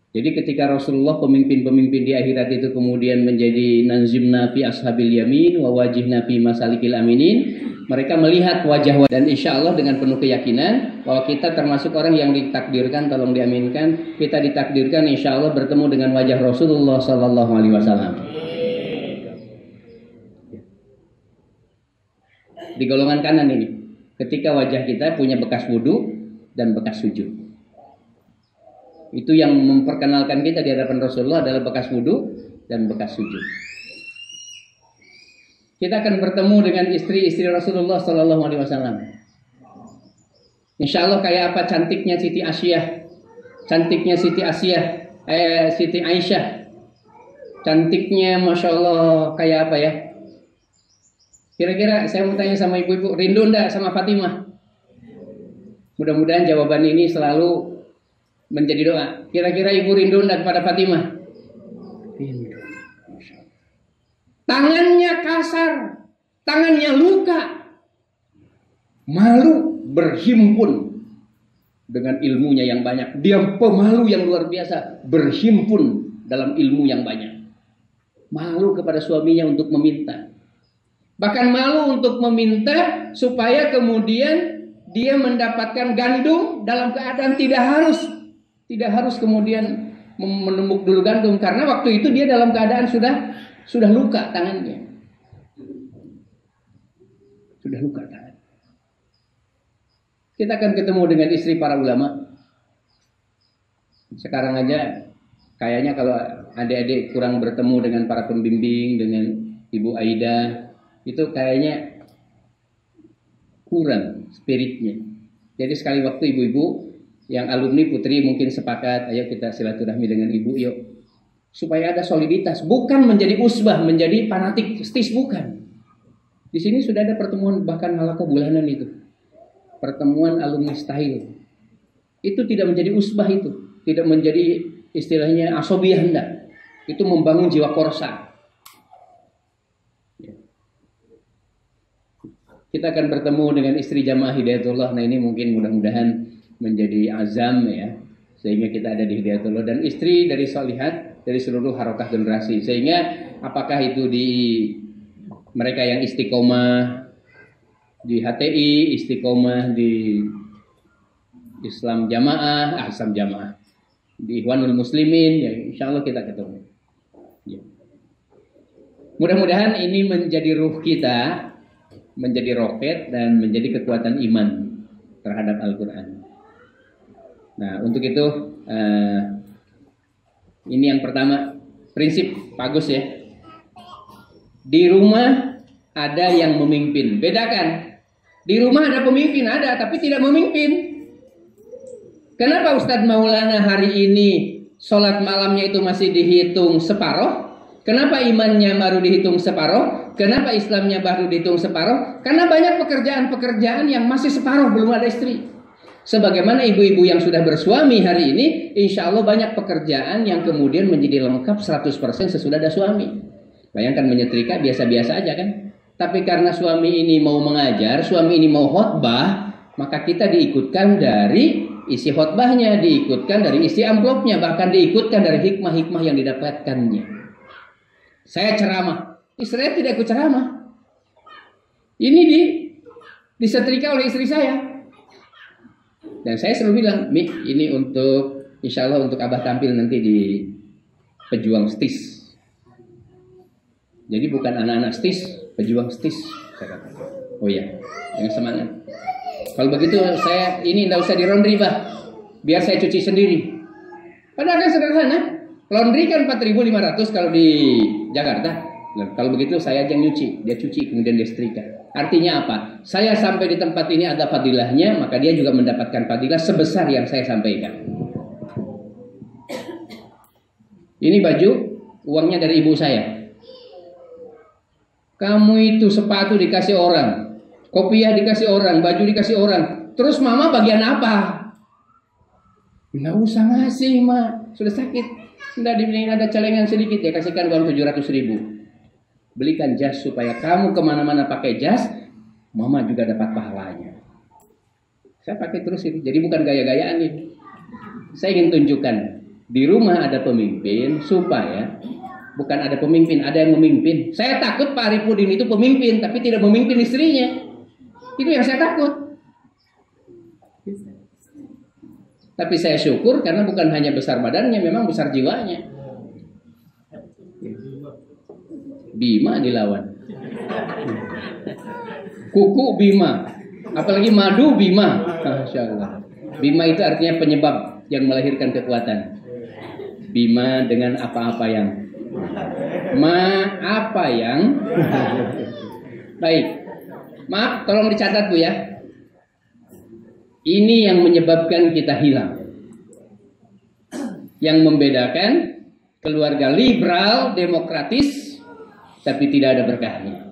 Jadi ketika Rasulullah pemimpin-pemimpin di akhirat itu kemudian menjadi nanzimna fi ashabil yamin wa wajihna fi masalikil aminin, mereka melihat wajah dan insya Allah dengan penuh keyakinan bahwa kita termasuk orang yang ditakdirkan, tolong diaminkan, kita ditakdirkan insya Allah bertemu dengan wajah Rasulullah Sallallahu Alaihi Wasallam. Di golongan kanan ini, ketika wajah kita punya bekas wudhu dan bekas sujud. Itu yang memperkenalkan kita di hadapan Rasulullah adalah bekas wudhu dan bekas sujud. Kita akan bertemu dengan istri-istri Rasulullah Sallallahu Alaihi Wasallam. Insya Allah kayak apa cantiknya Siti Asyah, cantiknya Siti Asyah, Siti Aisyah, cantiknya Masya Allah kayak apa ya? Kira-kira saya mau tanya sama ibu-ibu, rindu enggak sama Fatimah? Mudah-mudahan jawaban ini selalu menjadi doa. Kira-kira ibu rindu enggak kepada Fatimah? Rindu. Tangannya kasar, tangannya luka, malu berhimpun dengan ilmunya yang banyak. Dia pemalu yang luar biasa, berhimpun dalam ilmu yang banyak. Malu kepada suaminya untuk meminta. Bahkan malu untuk meminta supaya kemudian dia mendapatkan gandum dalam keadaan tidak harus kemudian menumbuk dulu gandum, karena waktu itu dia dalam keadaan sudah luka tangannya. Sudah luka tangan. Kita akan ketemu dengan istri para ulama. Sekarang aja kayaknya kalau adik-adik kurang bertemu dengan para pembimbing, dengan Ibu Aida, itu kayaknya kurang spiritnya. Jadi sekali waktu ibu-ibu Yang alumni Putri mungkin sepakat, ayo kita silaturahmi dengan ibu, yuk. Supaya ada soliditas, bukan menjadi usbah, menjadi fanatik, stis, bukan. Di sini sudah ada pertemuan bahkan halaqah bulanan itu. Pertemuan alumni style. Itu tidak menjadi usbah itu, tidak menjadi istilahnya asobiyah, hendak. Itu membangun jiwa korsa. Kita akan bertemu dengan istri jamaah Hidayatullah. Nah, ini mungkin mudah-mudahan menjadi azam ya, sehingga kita ada di Hidayatullah, dan istri dari Sholihat dari seluruh harokah generasi. Sehingga apakah itu di mereka yang istiqomah di HTI, istiqomah di Islam Jamaah, Islam Jamaah, di Ikhwanul Muslimin, ya insya Allah kita ketemu. Ya. Mudah-mudahan ini menjadi ruh kita, menjadi roket dan menjadi kekuatan iman terhadap Al-Quran. Nah, untuk itu ini yang pertama, prinsip Pak Agus ya. Di rumah ada yang memimpin. Bedakan. Di rumah ada pemimpin, ada, tapi tidak memimpin. Kenapa Ustadz Maulana hari ini sholat malamnya itu masih dihitung separoh? Kenapa imannya baru dihitung separoh? Kenapa Islamnya baru dihitung separoh? Karena banyak pekerjaan-pekerjaan yang masih separoh, belum ada istri. Sebagaimana ibu-ibu yang sudah bersuami hari ini, insya Allah banyak pekerjaan yang kemudian menjadi lengkap 100% sesudah ada suami. Bayangkan menyetrika biasa-biasa aja kan. Tapi karena suami ini mau mengajar, suami ini mau khotbah, maka kita diikutkan dari isi khotbahnya, diikutkan dari isi amplopnya, bahkan diikutkan dari hikmah-hikmah yang didapatkannya. Saya ceramah, istri saya tidak ikut ceramah. Ini disetrika oleh istri saya. Dan saya selalu bilang, Mi, ini untuk, insya Allah untuk Abah tampil nanti di Pejuang Stis. Jadi bukan anak-anak stis, pejuang stis. Saya kata. Oh iya, yang semangat. Kalau begitu saya ini tidak usah di laundry, Pak. Biar saya cuci sendiri. Padahal kan sederhana. Laundry kan 4.500 kalau di Jakarta. Nah, kalau begitu saya aja nyuci, dia cuci kemudian dia setrika. Artinya apa? Saya sampai di tempat ini ada fadilahnya, maka dia juga mendapatkan fadilah sebesar yang saya sampaikan. Ini baju, uangnya dari ibu saya. Kamu itu sepatu dikasih orang, kopiah dikasih orang, baju dikasih orang. Terus mama bagian apa? Nggak usah ngasih, mak. Sudah sakit. Sudah dibeliin ada celengan sedikit ya, kasihkan uang 700.000. Belikan jas supaya kamu kemana-mana pakai jas, mama juga dapat pahalanya. Saya pakai terus ini. Jadi bukan gaya-gayaan ini. Saya ingin tunjukkan di rumah ada pemimpin supaya bukan ada pemimpin, ada yang memimpin. Saya takut Pak Arifudin itu pemimpin, tapi tidak memimpin istrinya. Itu yang saya takut. Tapi saya syukur karena bukan hanya besar badannya, memang besar jiwanya. Bima dilawan. Kuku Bima. Apalagi madu Bima. Masya Allah. Bima itu artinya penyebab yang melahirkan kekuatan. Bima dengan apa-apa yang apa yang baik. Maaf, tolong dicatat Bu ya. Ini yang menyebabkan kita hilang. Yang membedakan keluarga liberal, demokratis, tapi tidak ada berkahnya.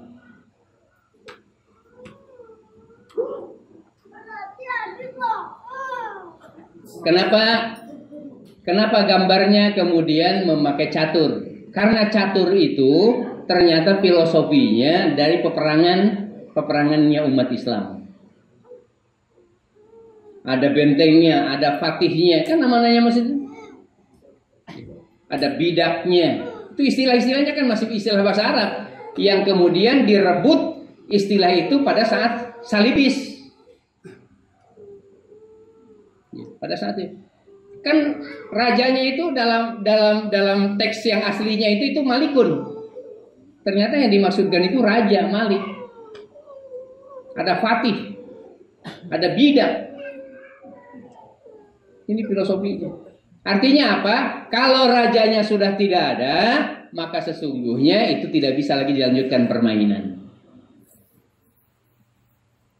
Kenapa gambarnya kemudian memakai catur? Karena catur itu ternyata filosofinya dari peperangannya umat Islam. Ada bentengnya, ada fatihnya, kan namanya masih ada bidaknya. Itu istilah-istilahnya kan masih istilah bahasa Arab yang kemudian direbut istilah itu pada saat salibis. Pada saat itu kan rajanya itu dalam teks yang aslinya itu Malikun. Ternyata yang dimaksudkan itu raja Malik. Ada fatih, ada bidak. Ini filosofinya. Artinya apa? Kalau rajanya sudah tidak ada, maka sesungguhnya itu tidak bisa lagi dilanjutkan permainan.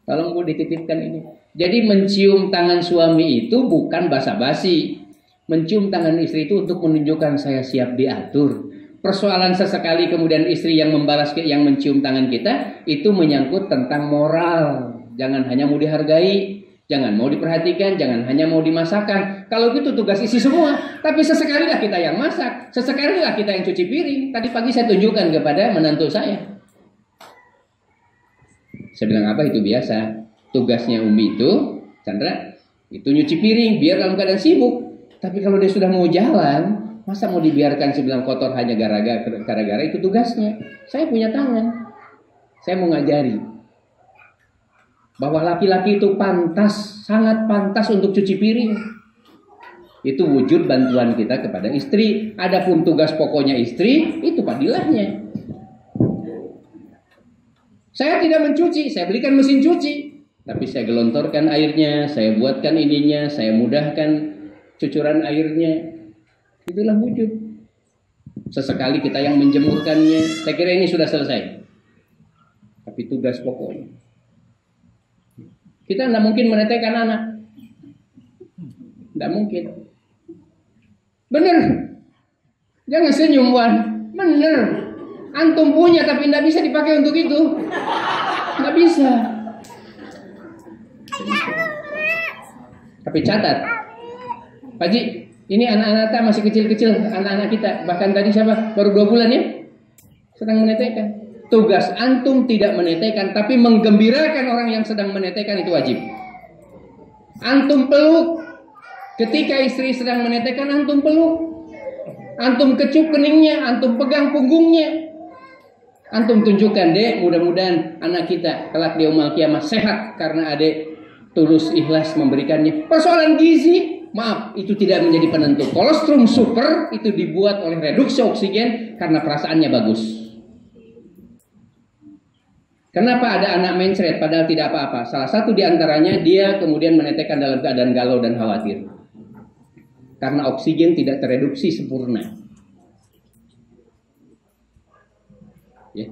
Tolong Bu dititipkan ini. Jadi mencium tangan suami itu bukan basa-basi. Mencium tangan istri itu untuk menunjukkan saya siap diatur. Persoalan sesekali kemudian istri yang membalas, yang mencium tangan kita, itu menyangkut tentang moral. Jangan hanya mau dihargai, jangan mau diperhatikan, jangan hanya mau dimasakkan. Kalau gitu tugas istri semua. Tapi sesekalilah kita yang masak, sesekalilah kita yang cuci piring. Tadi pagi saya tunjukkan kepada menantu saya. Saya bilang, apa itu biasa. Tugasnya Umi itu, Chandra, itu nyuci piring biar dalam keadaan sibuk. Tapi kalau dia sudah mau jalan, masa mau dibiarkan sebilang kotor hanya gara-gara itu tugasnya. Saya punya tangan. Saya mau ngajari bahwa laki-laki itu pantas, sangat pantas untuk cuci piring. Itu wujud bantuan kita kepada istri. Adapun tugas pokoknya istri, itu padilahnya. Saya tidak mencuci, saya belikan mesin cuci. Tapi saya gelontorkan airnya, saya buatkan ininya, saya mudahkan cucuran airnya. Itulah wujud. Sesekali kita yang menjemurkannya. Saya kira ini sudah selesai. Tapi tugas pokoknya. Kita tidak mungkin menetekkan anak. Tidak mungkin. Benar. Jangan senyum, Wan. Benar. Antum punya tapi tidak bisa dipakai untuk itu. Tidak bisa. Tapi catat, Pak Ji, ini anak-anak kita masih kecil-kecil, anak-anak kita. Bahkan tadi siapa? Baru 2 bulan ya? Sedang menetekkan. Tugas antum tidak menetekkan, tapi menggembirakan orang yang sedang menetekkan itu wajib. Antum peluk. Ketika istri sedang menetekkan, antum peluk. Antum kecup keningnya, antum pegang punggungnya. Antum tunjukkan, Dek, mudah-mudahan anak kita kelak di yaumul kiamah sehat karena Adek tulus ikhlas memberikannya. Persoalan gizi, maaf, itu tidak menjadi penentu. Kolostrum super itu dibuat oleh reduksi oksigen karena perasaannya bagus. Kenapa ada anak mencret padahal tidak apa-apa? Salah satu diantaranya dia kemudian menetekkan dalam keadaan galau dan khawatir. Karena oksigen tidak tereduksi sempurna. Ya.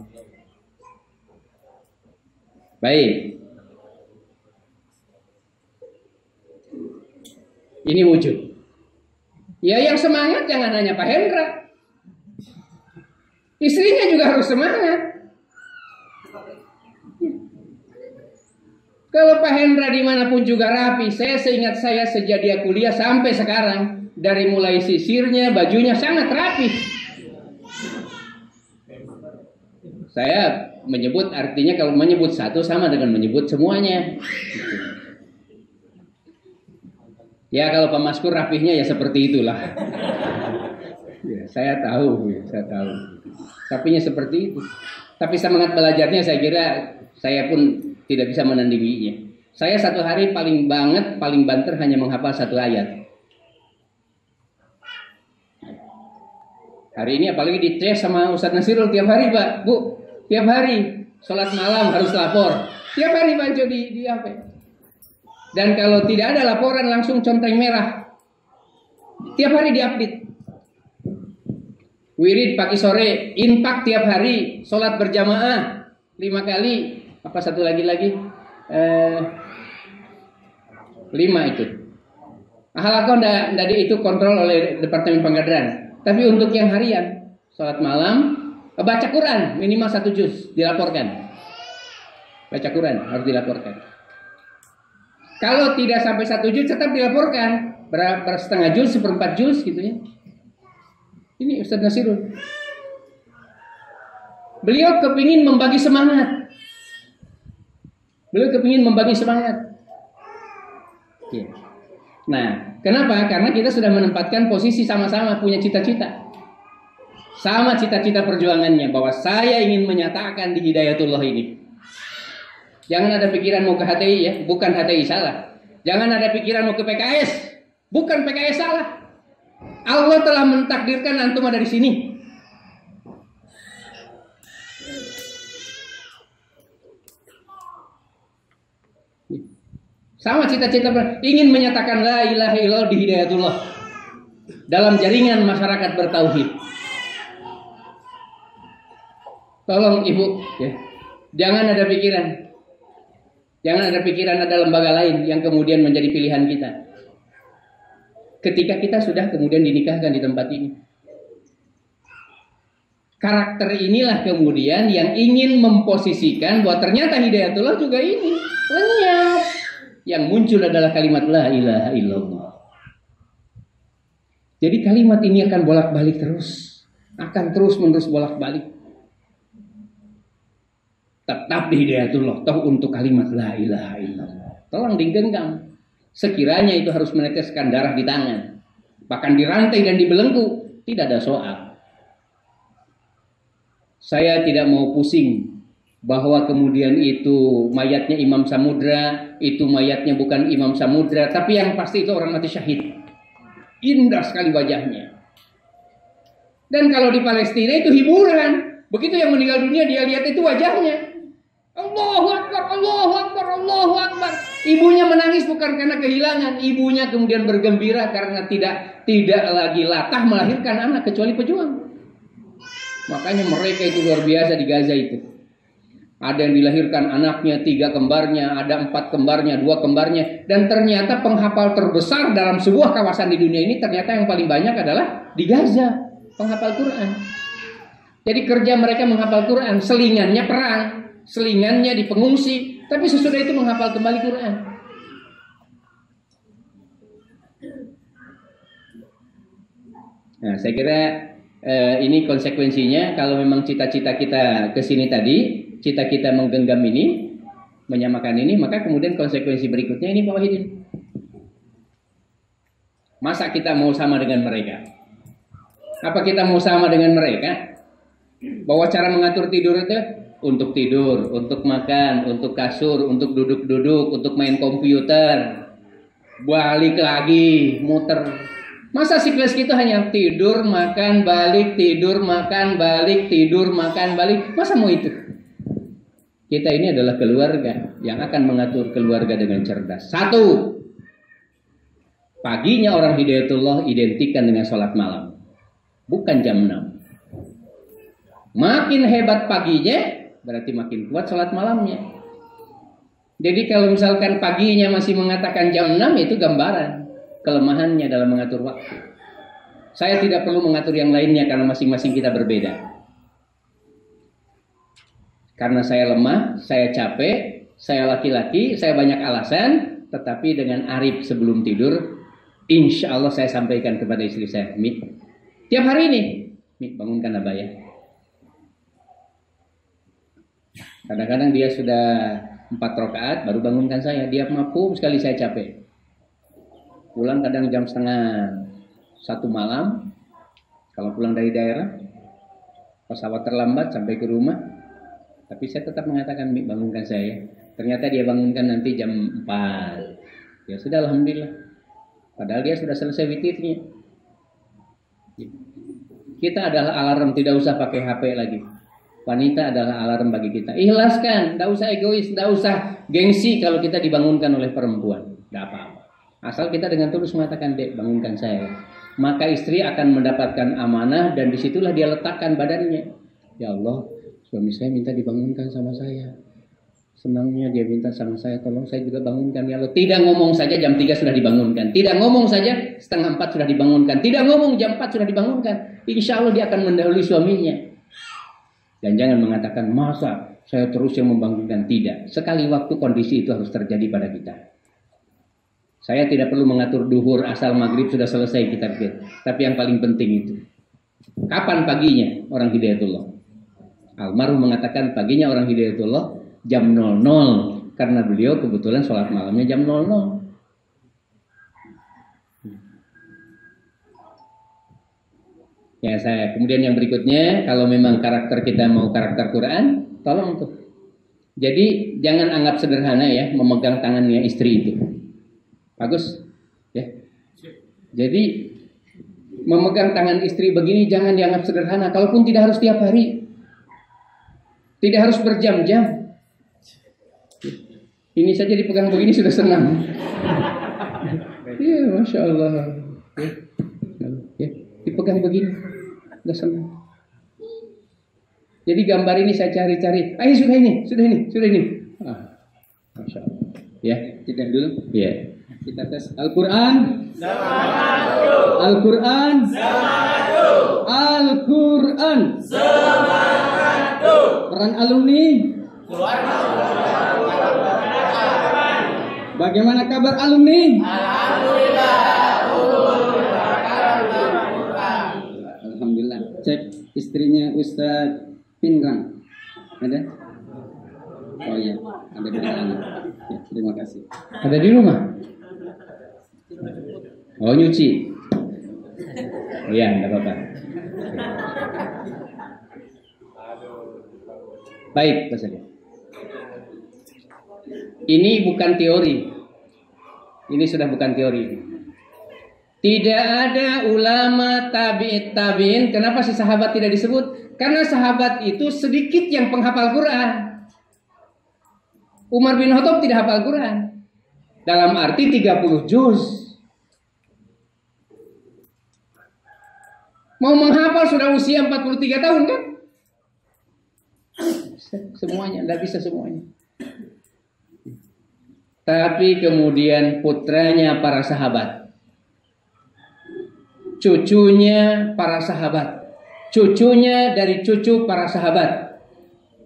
Baik. Ini wujud. Ya yang semangat jangan hanya Pak Hendra. Istrinya juga harus semangat. Kalau Pak Hendra dimanapun juga rapi. Saya seingat saya sejak dia kuliah sampai sekarang. Dari mulai sisirnya, bajunya sangat rapi. Saya menyebut, artinya kalau menyebut satu sama dengan menyebut semuanya. Ya kalau Pak Maskur rapihnya ya seperti itulah. Ya, saya tahu. Tapinya seperti itu. Tapi semangat belajarnya saya kira saya pun tidak bisa menandinginya. Saya satu hari paling banter hanya menghafal 1 ayat. Hari ini apalagi dites sama Ustadz Nasirul tiap hari, Pak, Bu, tiap hari sholat malam harus lapor. Tiap hari baca di HP. Dan kalau tidak ada laporan langsung conteng merah. Tiap hari diupdate. Wirid pagi sore, infak tiap hari, sholat berjamaah 5 kali. Apa satu lagi? 5 itu. Ahlakon tidak itu kontrol oleh Departemen Pengkaderan. Tapi untuk yang harian, sholat malam, baca Quran minimal 1 juz dilaporkan. Baca Quran harus dilaporkan. Kalau tidak sampai 1 juz tetap dilaporkan. Berapa setengah juz, 1/4 juz gitu ya. Ini Ustadz Nasirul. Beliau kepingin membagi semangat. Oke. Nah, kenapa? Karena kita sudah menempatkan posisi sama-sama punya cita-cita. Sama cita-cita perjuangannya bahwa saya ingin menyatakan di Hidayatullah ini. Jangan ada pikiran mau ke HTI ya, bukan HTI salah. Jangan ada pikiran mau ke PKS, bukan PKS salah. Allah telah mentakdirkan antum ada di sini. Sama cita-cita ingin menyatakan la ilaha illallah di Hidayatullah dalam jaringan masyarakat bertauhid. Tolong Ibu ya, jangan ada pikiran Jangan ada pikiran ada lembaga lain yang kemudian menjadi pilihan kita. Ketika kita sudah kemudian dinikahkan di tempat ini. Karakter inilah kemudian yang ingin memposisikan bahwa ternyata Hidayatullah juga ini lenyap. Yang muncul adalah kalimat la ilaha illallah. Jadi kalimat ini akan bolak-balik terus. Akan terus-menerus bolak-balik. Tetap di Hidayatullah. Toh untuk kalimat la ilaha illallah. Tolong digenggam. Sekiranya itu harus meneteskan darah di tangan. Bahkan dirantai dan dibelenggu. Tidak ada soal. Saya tidak mau pusing bahwa kemudian itu mayatnya Imam Samudra, itu mayatnya bukan Imam Samudra, tapi yang pasti itu orang mati syahid. Indah sekali wajahnya. Dan kalau di Palestina itu hiburan. Begitu yang meninggal dunia dia lihat itu wajahnya. Allahu Akbar, Allahu Akbar, Allahu Akbar. Ibunya menangis bukan karena kehilangan, ibunya kemudian bergembira karena tidak lagi latah melahirkan anak kecuali pejuang. Makanya mereka itu luar biasa di Gaza itu. Ada yang dilahirkan anaknya 3 kembarnya, ada 4 kembarnya, 2 kembarnya. Dan ternyata penghafal terbesar dalam sebuah kawasan di dunia ini ternyata yang paling banyak adalah di Gaza. Penghafal Quran. Jadi kerja mereka menghafal Quran. Selingannya perang, selingannya di pengungsi. Tapi sesudah itu menghafal kembali Quran. Nah, saya kira ini konsekuensinya kalau memang cita-cita kita ke sini tadi, cita kita menggenggam ini, menyamakan ini, maka kemudian konsekuensi berikutnya ini Pak Wahidin. Masa kita mau sama dengan mereka? Apa kita mau sama dengan mereka? Bahwa cara mengatur tidur itu untuk tidur, untuk makan, untuk kasur, untuk duduk-duduk, untuk main komputer, balik lagi, muter. Masa siklus kita hanya tidur, makan, balik, tidur, makan, balik, tidur, makan, balik. Masa mau itu? Kita ini adalah keluarga yang akan mengatur keluarga dengan cerdas. 1. Paginya orang Hidayatullah identikan dengan sholat malam. Bukan jam 6. Makin hebat paginya, berarti makin kuat sholat malamnya. Jadi kalau misalkan paginya masih mengatakan jam 6, itu gambaran kelemahannya dalam mengatur waktu. Saya tidak perlu mengatur yang lainnya karena masing-masing kita berbeda. Karena saya lemah, saya capek, saya laki-laki, saya banyak alasan, tetapi dengan arif sebelum tidur, insya Allah saya sampaikan kepada istri saya, Mi, tiap hari ini, Mi, bangunkan Abah ya. Kadang-kadang dia sudah 4 rakaat baru bangunkan saya. Dia mafhum sekali saya capek. Pulang kadang jam 12:30 malam. Kalau pulang dari daerah, pesawat terlambat sampai ke rumah. Tapi saya tetap mengatakan, bangunkan saya. Ternyata dia bangunkan nanti jam 4. Ya sudah, alhamdulillah. Padahal dia sudah selesai witirnya. Kita adalah alarm, tidak usah pakai HP lagi. Wanita adalah alarm bagi kita. Ikhlaskan, tidak usah egois, tidak usah gengsi kalau kita dibangunkan oleh perempuan. Tidak apa-apa. Asal kita dengan tulus mengatakan, Dek, bangunkan saya. Maka istri akan mendapatkan amanah dan disitulah dia letakkan badannya. Ya Allah, suami saya minta dibangunkan sama saya. Senangnya dia minta sama saya, tolong saya juga bangunkan ya Allah. Tidak ngomong saja jam 3 sudah dibangunkan. Tidak ngomong saja 3:30 sudah dibangunkan. Tidak ngomong jam 4 sudah dibangunkan. Insya Allah dia akan mendahului suaminya. Dan jangan mengatakan, masa saya terus yang membangunkan. Tidak. Sekali waktu kondisi itu harus terjadi pada kita. Saya tidak perlu mengatur duhur asal maghrib sudah selesai kita pikir. Tapi yang paling penting itu, kapan paginya orang Hidayatullah? Almarhum mengatakan paginya orang Hidayatullah jam 00. Karena beliau kebetulan sholat malamnya jam 00. Ya saya. Kemudian yang berikutnya, kalau memang karakter kita mau karakter Quran, tolong tuh. Jadi jangan anggap sederhana ya memegang tangannya istri itu. Bagus, ya. Jadi memegang tangan istri begini jangan dianggap sederhana. Kalaupun tidak harus tiap hari, tidak harus berjam-jam. Ini saja dipegang begini sudah senang. Iya, masya Allah. Ya, dipegang begini, sudah senang. Jadi gambar ini saya cari-cari. Ayo sudah ini. Ah, masya Allah. Ya. Tidak dulu. Ya. Kita tes Al-Quran. Al-Quran. Al-Quran. Peran alumni. Bagaimana kabar alumni? Alhamdulillah. Cek istrinya Ustadz Pinrang. Ada? Oh iya, ada di sana. Ya, terima kasih. Ada di rumah? Oh, nyuci. Iya, enggak apa-apa. Baik, Pak Sadia. Ini bukan teori. Ini sudah bukan teori. Tidak ada ulama tabi'in. Kenapa si sahabat tidak disebut? Karena sahabat itu sedikit yang penghafal Quran. Umar bin Khattab tidak hafal Quran. Dalam arti 30 juz. Mau menghafal sudah usia 43 tahun kan? Semuanya, tidak bisa semuanya. Tapi kemudian putranya para sahabat, cucunya para sahabat, cucunya dari cucu para sahabat,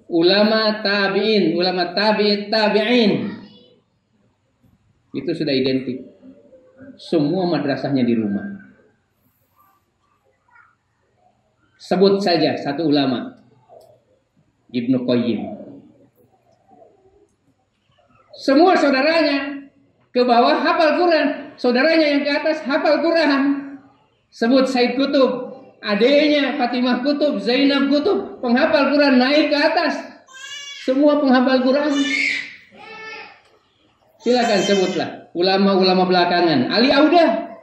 ulama tabi'in, ulama tabi'in, itu sudah identik. Semua madrasahnya di rumah. Sebut saja satu ulama, Ibnu Qayyim. Semua saudaranya ke bawah hafal Quran, saudaranya yang ke atas hafal Quran. Sebut Said Qutb, adiknya Fatimah Qutb, Zainab Qutb, penghafal Quran naik ke atas. Semua penghafal Quran. Silakan sebutlah ulama-ulama belakangan. Ali Audah.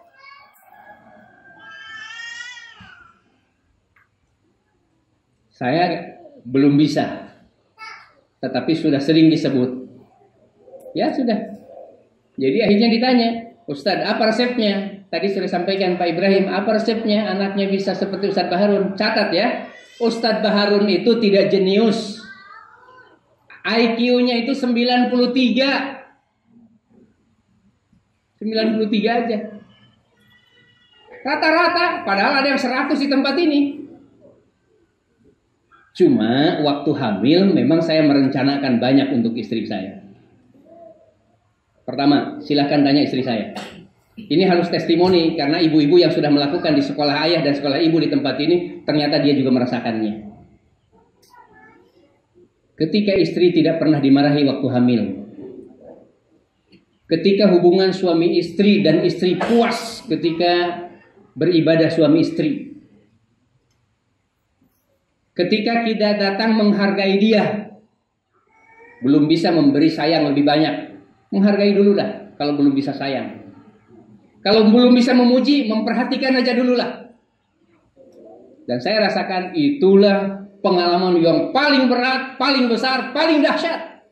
Saya belum bisa, tetapi sudah sering disebut. Ya sudah. Jadi akhirnya ditanya, Ustadz, apa resepnya? Tadi sudah sampaikan Pak Ibrahim, apa resepnya anaknya bisa seperti Ustadz Baharun? Catat ya, Ustadz Baharun itu tidak jenius. IQ-nya itu 93. 93 aja. Rata-rata, padahal ada yang 100 di tempat ini. Cuma waktu hamil memang saya merencanakan banyak untuk istri saya. Pertama, silahkan tanya istri saya. Ini harus testimoni karena ibu-ibu yang sudah melakukan di sekolah ayah dan sekolah ibu di tempat ini, ternyata dia juga merasakannya. Ketika istri tidak pernah dimarahi waktu hamil. Ketika hubungan suami istri dan istri puas ketika beribadah suami istri. Ketika kita datang menghargai dia, belum bisa memberi sayang lebih banyak. Menghargai dulu lah kalau belum bisa sayang. Kalau belum bisa memuji, memperhatikan aja dulu lah. Dan saya rasakan itulah pengalaman yang paling berat, paling besar, paling dahsyat.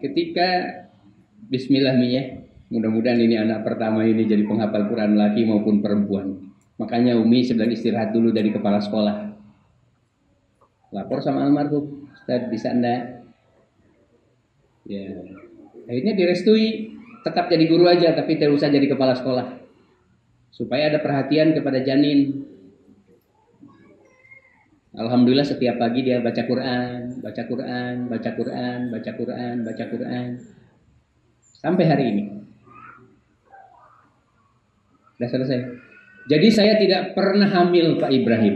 Ketika bismillah ya, mudah-mudahan ini anak pertama ini jadi penghafal Quran laki maupun perempuan. Makanya Umi sedang istirahat dulu dari kepala sekolah. Lapor sama almarhum, Ustaz bisa enggak? Ya, akhirnya direstui, tetap jadi guru aja, tapi tidak usah jadi kepala sekolah, supaya ada perhatian kepada janin. Alhamdulillah setiap pagi dia baca Quran, baca Quran, baca Quran, baca Quran, baca Quran, sampai hari ini. Sudah selesai. Jadi saya tidak pernah hamil Pak Ibrahim,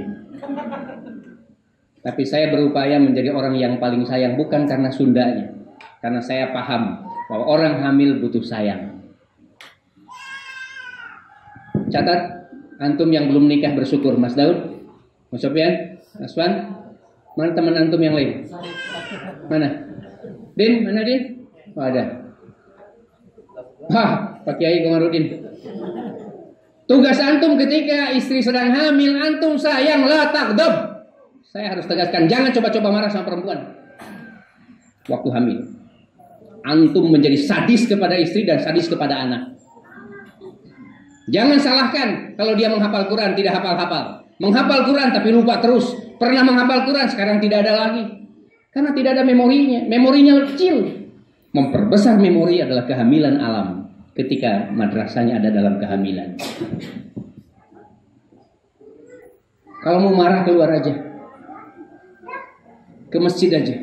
tapi saya berupaya menjadi orang yang paling sayang, bukan karena Sundanya. Karena saya paham bahwa orang hamil butuh sayang. Catat, antum yang belum nikah bersyukur. Mas Daud, Mas Sofyan, Mas Wan, mana teman antum yang lain? Mana? Din, mana Din? Oh ada. Pak Kiai Komarudin. Tugas antum ketika istri sedang hamil, antum sayang, la taghdab. Saya harus tegaskan, jangan coba-coba marah sama perempuan waktu hamil. Antum menjadi sadis kepada istri dan sadis kepada anak. Jangan salahkan kalau dia menghafal Quran tidak hafal-hafal. Menghafal Quran tapi lupa terus. Pernah menghafal Quran sekarang tidak ada lagi. Karena tidak ada memorinya. Memorinya kecil. Memperbesar memori adalah kehamilan alam ketika madrasahnya ada dalam kehamilan. Kalau mau marah keluar aja, ke masjid aja.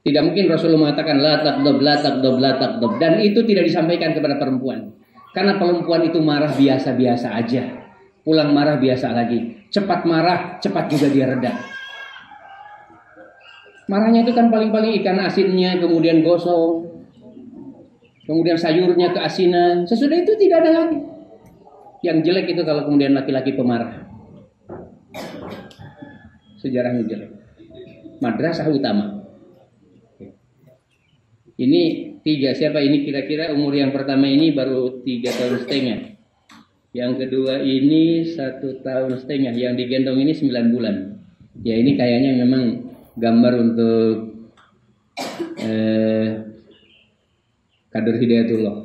Tidak mungkin Rasulullah mengatakan la taqdob, dan itu tidak disampaikan kepada perempuan. Karena perempuan itu marah biasa-biasa aja, pulang marah biasa lagi, cepat marah, cepat juga dia reda. Marahnya itu kan paling-paling ikan asinnya, kemudian gosong, kemudian sayurnya keasinan. Sesudah itu tidak ada lagi. Yang jelek itu kalau kemudian laki-laki pemarah. Sejarahnya jelek. Madrasah utama. Ini 3, siapa ini kira-kira umur yang pertama ini baru 3 tahun setengah. Yang kedua ini 1 tahun setengah. Yang digendong ini 9 bulan. Ya ini kayaknya memang gambar untuk kader Hidayatullah.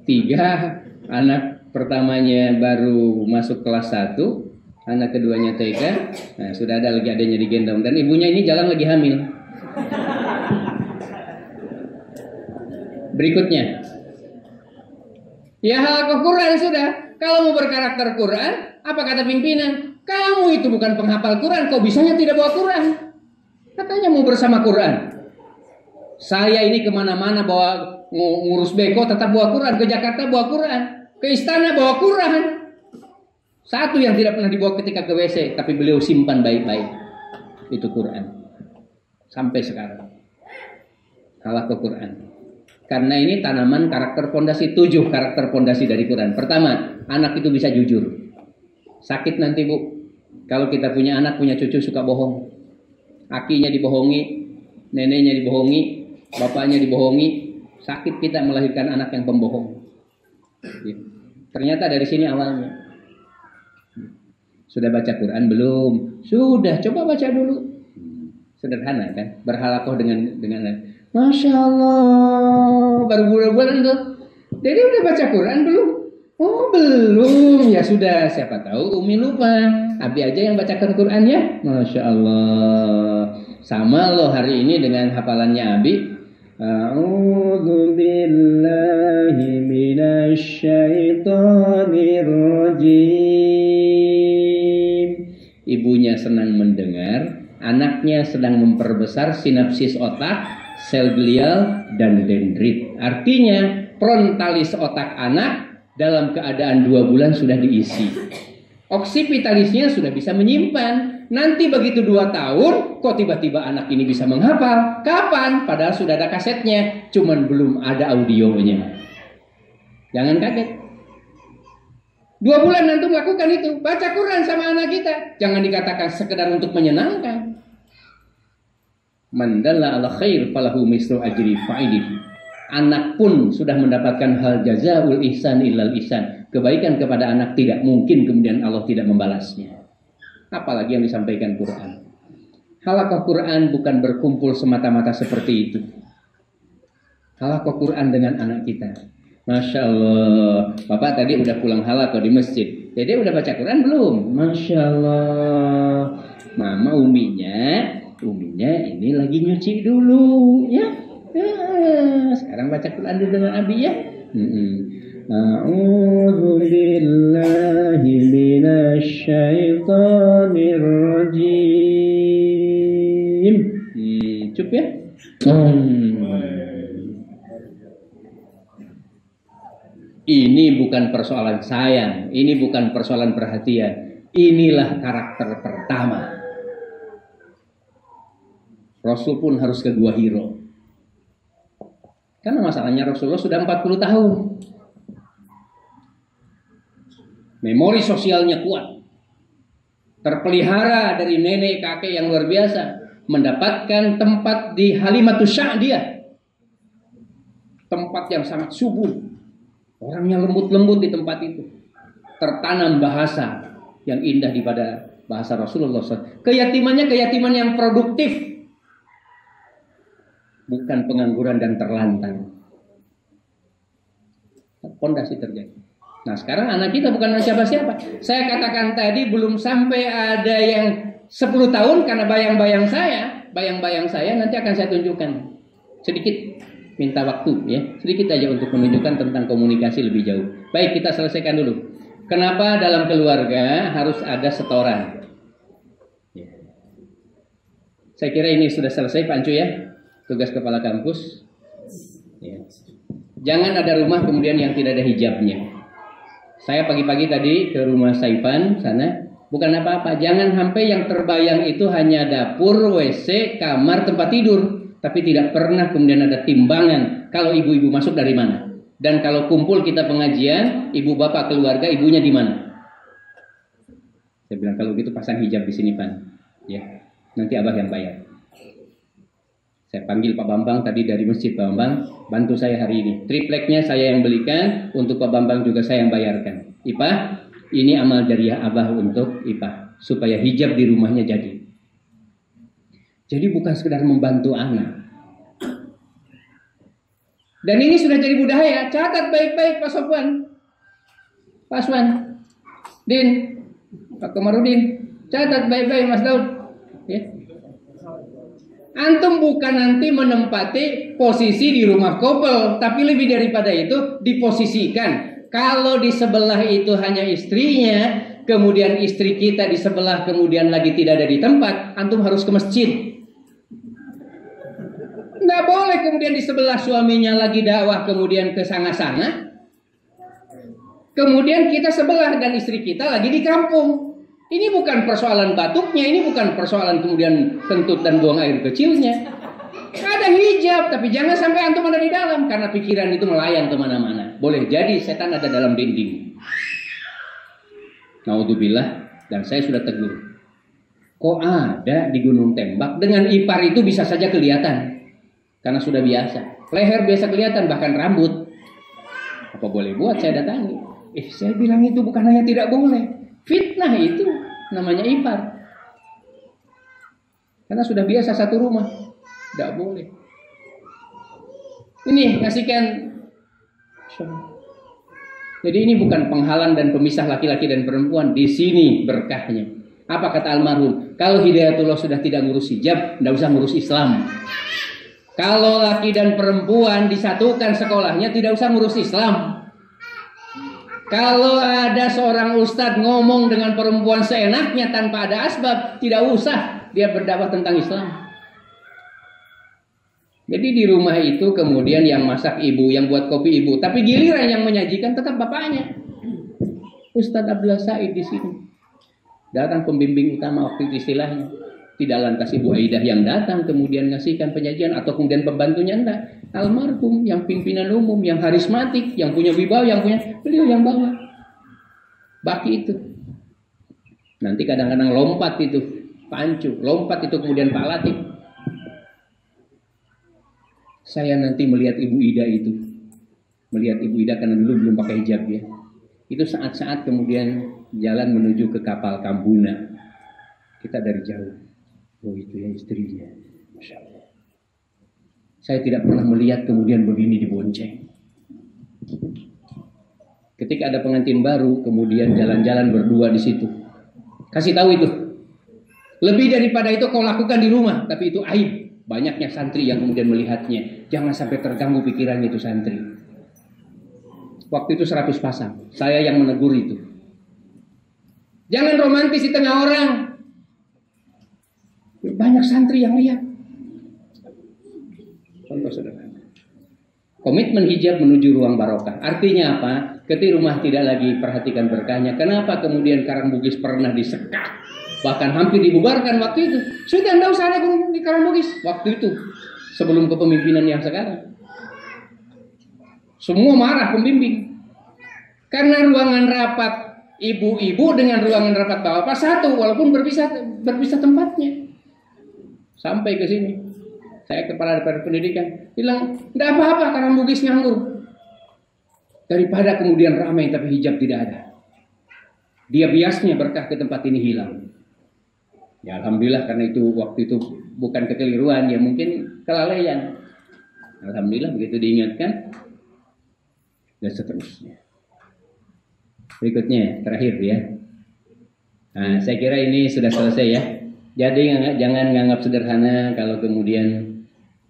3, anak pertamanya baru masuk kelas 1, anak keduanya TK. Nah, sudah ada lagi adanya digendong, dan ibunya ini jalan lagi hamil. Berikutnya, ya halaqah Quran sudah. Kalau mau berkarakter Quran, apa kata pimpinan? Kamu itu bukan penghafal Quran, kok bisanya tidak bawa Quran? Katanya mau bersama Quran. Saya ini kemana-mana bawa ngurus beko tetap bawa Quran, ke Jakarta bawa Quran, ke istana bawa Quran. Satu yang tidak pernah dibawa ketika ke WC, tapi beliau simpan baik-baik, itu Quran sampai sekarang. Halaqah Quran. Karena ini tanaman karakter fondasi, 7 karakter fondasi dari Quran. Pertama, anak itu bisa jujur. Sakit nanti Bu, kalau kita punya anak, punya cucu suka bohong. Akinya dibohongi, neneknya dibohongi, bapaknya dibohongi. Sakit kita melahirkan anak yang pembohong. Ternyata dari sini awalnya. Sudah baca Quran belum? Sudah, coba baca dulu. Sederhana kan? Berhalaqah dengan Masya Allah, baru bulan-bulan tuh. Jadi udah baca Quran belum? Oh belum, ya sudah. Siapa tahu Umi lupa. Abi aja yang bacakan Quran ya. Masya Allah. Sama loh hari ini dengan hafalannya Abi. A'udzu billahi minasy syaithanir rajim. Ibunya senang mendengar, anaknya sedang memperbesar sinapsis otak, sel glial, dan dendrit. Artinya frontalis otak anak dalam keadaan 2 bulan sudah diisi. Oksipitalisnya sudah bisa menyimpan. Nanti begitu 2 tahun, kok tiba-tiba anak ini bisa menghafal? Kapan? Padahal sudah ada kasetnya, cuman belum ada audionya. Jangan kaget. 2 bulan nanti melakukan itu. Baca Quran sama anak kita. Jangan dikatakan sekedar untuk menyenangkan. Man dalla ala khair falahu mislu ajri fa'ilihi. Anak pun sudah mendapatkan hal jazaul ihsan illal ihsan. Kebaikan kepada anak tidak mungkin kemudian Allah tidak membalasnya. Apalagi yang disampaikan Quran. Halaqah Quran bukan berkumpul semata-mata seperti itu. Halaqah Quran dengan anak kita. Masya Allah. Bapak tadi udah pulang halaqah di masjid. Dede udah baca Quran belum? Masya Allah. Mama uminya ini lagi nyuci dulu ya. Sekarang baca Quran dulu dengan Abi ya. A'udzu billahi minasy syaithanir rajim. Cukup ya? Ini bukan persoalan sayang, ini bukan persoalan perhatian. Inilah karakter pertama. Rasul pun harus ke Gua Hiro. Karena masalahnya Rasulullah sudah 40 tahun. Memori sosialnya kuat. Terpelihara dari nenek kakek yang luar biasa. Mendapatkan tempat di Halimatus Sa'diyah. Tempat yang sangat subur. Orangnya lembut-lembut di tempat itu. Tertanam bahasa yang indah daripada bahasa Rasulullah SAW. Keyatimannya keyatiman yang produktif. Bukan pengangguran dan terlantar. Pondasi terjadi. Nah sekarang anak kita bukan siapa-siapa. Saya katakan tadi belum sampai ada yang 10 tahun karena bayang-bayang saya nanti akan saya tunjukkan. Sedikit minta waktu ya, sedikit aja untuk menunjukkan tentang komunikasi lebih jauh. Baik, kita selesaikan dulu. Kenapa dalam keluarga harus ada setoran? Ya. Saya kira ini sudah selesai Pak Ancu ya, tugas kepala kampus. Ya. Jangan ada rumah kemudian yang tidak ada hijabnya. Saya pagi-pagi tadi ke rumah Saifan sana, bukan apa-apa. Jangan sampai yang terbayang itu hanya dapur, WC, kamar, tempat tidur. Tapi tidak pernah kemudian ada timbangan kalau ibu-ibu masuk dari mana. Dan kalau kumpul kita pengajian, ibu bapak keluarga, ibunya di mana? Saya bilang kalau gitu pasang hijab di sini Pan. Ya, nanti abah yang bayar. Saya panggil Pak Bambang tadi dari masjid, Pak Bambang, bantu saya hari ini. Tripleknya saya yang belikan, untuk Pak Bambang juga saya yang bayarkan. Ipah, ini amal jariah abah untuk Ipah, supaya hijab di rumahnya jadi. Jadi bukan sekedar membantu anak. Dan ini sudah jadi budaya. Catat baik-baik Pak Sofwan, Pak Aswan, Din, Pak Komarudin. Catat baik-baik Mas Daud. Ya. Antum bukan nanti menempati posisi di rumah couple, tapi lebih daripada itu diposisikan. Kalau di sebelah itu hanya istrinya, kemudian istri kita di sebelah kemudian lagi tidak ada di tempat, antum harus ke masjid. Nggak boleh kemudian di sebelah suaminya lagi dakwah kemudian ke sana-sana. Kemudian kita sebelah dan istri kita lagi di kampung. Ini bukan persoalan batuknya, ini bukan persoalan kemudian kentut dan buang air kecilnya. Ada hijab, tapi jangan sampai antum ada di dalam, karena pikiran itu melayang kemana-mana. Boleh jadi setan ada dalam dinding. Naudzubillah, dan saya sudah tegur. Kok ada di Gunung Tembak dengan ipar itu bisa saja kelihatan. Karena sudah biasa. Leher biasa kelihatan, bahkan rambut. Apa boleh buat saya datangi? Saya bilang itu bukan hanya tidak boleh. Fitnah itu namanya ipar. Karena sudah biasa satu rumah. Tidak boleh. Ini ngasihkan. Jadi ini bukan penghalang dan pemisah laki-laki dan perempuan. Di sini berkahnya. Apa kata almarhum? Kalau Hidayatullah sudah tidak ngurus hijab, tidak usah ngurus Islam. Kalau laki dan perempuan disatukan sekolahnya, tidak usah ngurus Islam. Kalau ada seorang ustadz ngomong dengan perempuan seenaknya tanpa ada asbab, tidak usah dia berdakwah tentang Islam. Jadi di rumah itu kemudian yang masak ibu, yang buat kopi ibu, tapi giliran yang menyajikan tetap bapaknya. Ustadz Abdullah Said di sini. Datang pembimbing utama waktu itu istilahnya. Tidak lantas Ibu Aidah yang datang kemudian ngasihkan penyajian atau kemudian pembantunya, enggak. Almarhum yang pimpinan umum, yang harismatik, yang punya wibawa, yang punya, beliau yang bawa. Baki itu. Nanti kadang-kadang lompat itu Pak Ancu, lompat itu kemudian Pak Latif. Saya nanti melihat Ibu Ida itu. Melihat Ibu Ida karena dulu belum pakai hijab ya. Itu saat-saat kemudian jalan menuju ke kapal Kambuna. Kita dari jauh. Oh itu ya istrinya. Masya Allah. Saya tidak pernah melihat kemudian begini dibonceng. Ketika ada pengantin baru, kemudian jalan-jalan berdua di situ. Kasih tahu itu. Lebih daripada itu kau lakukan di rumah, tapi itu aib. Banyaknya santri yang kemudian melihatnya. Jangan sampai terganggu pikirannya itu santri. Waktu itu 100 pasang. Saya yang menegur itu. Jangan romantis di tengah orang. Banyak santri yang lihat. Contoh sederhana. Komitmen hijab menuju ruang barokah. Artinya apa? Ketika rumah tidak lagi perhatikan berkahnya. Kenapa kemudian Karangbugis pernah disekak? Bahkan hampir dibubarkan waktu itu. Sudah tidak usah ada di Karangbugis. Waktu itu. Sebelum kepemimpinan yang sekarang. Semua marah pembimbing. Karena ruangan rapat ibu-ibu dengan ruangan rapat bapak satu. Walaupun berpisah tempatnya. Sampai ke sini. Saya kepala Departemen Pendidikan. Bilang, tidak apa-apa Karangbugis nganggur. Daripada kemudian ramai tapi hijab tidak ada. Dia biasnya berkah ke tempat ini hilang. Ya Alhamdulillah karena itu waktu itu bukan kekeliruan. Ya mungkin kelalaian. Alhamdulillah begitu diingatkan. Dan seterusnya. Berikutnya terakhir ya. Nah, saya kira ini sudah selesai ya. Jadi jangan nganggap sederhana kalau kemudian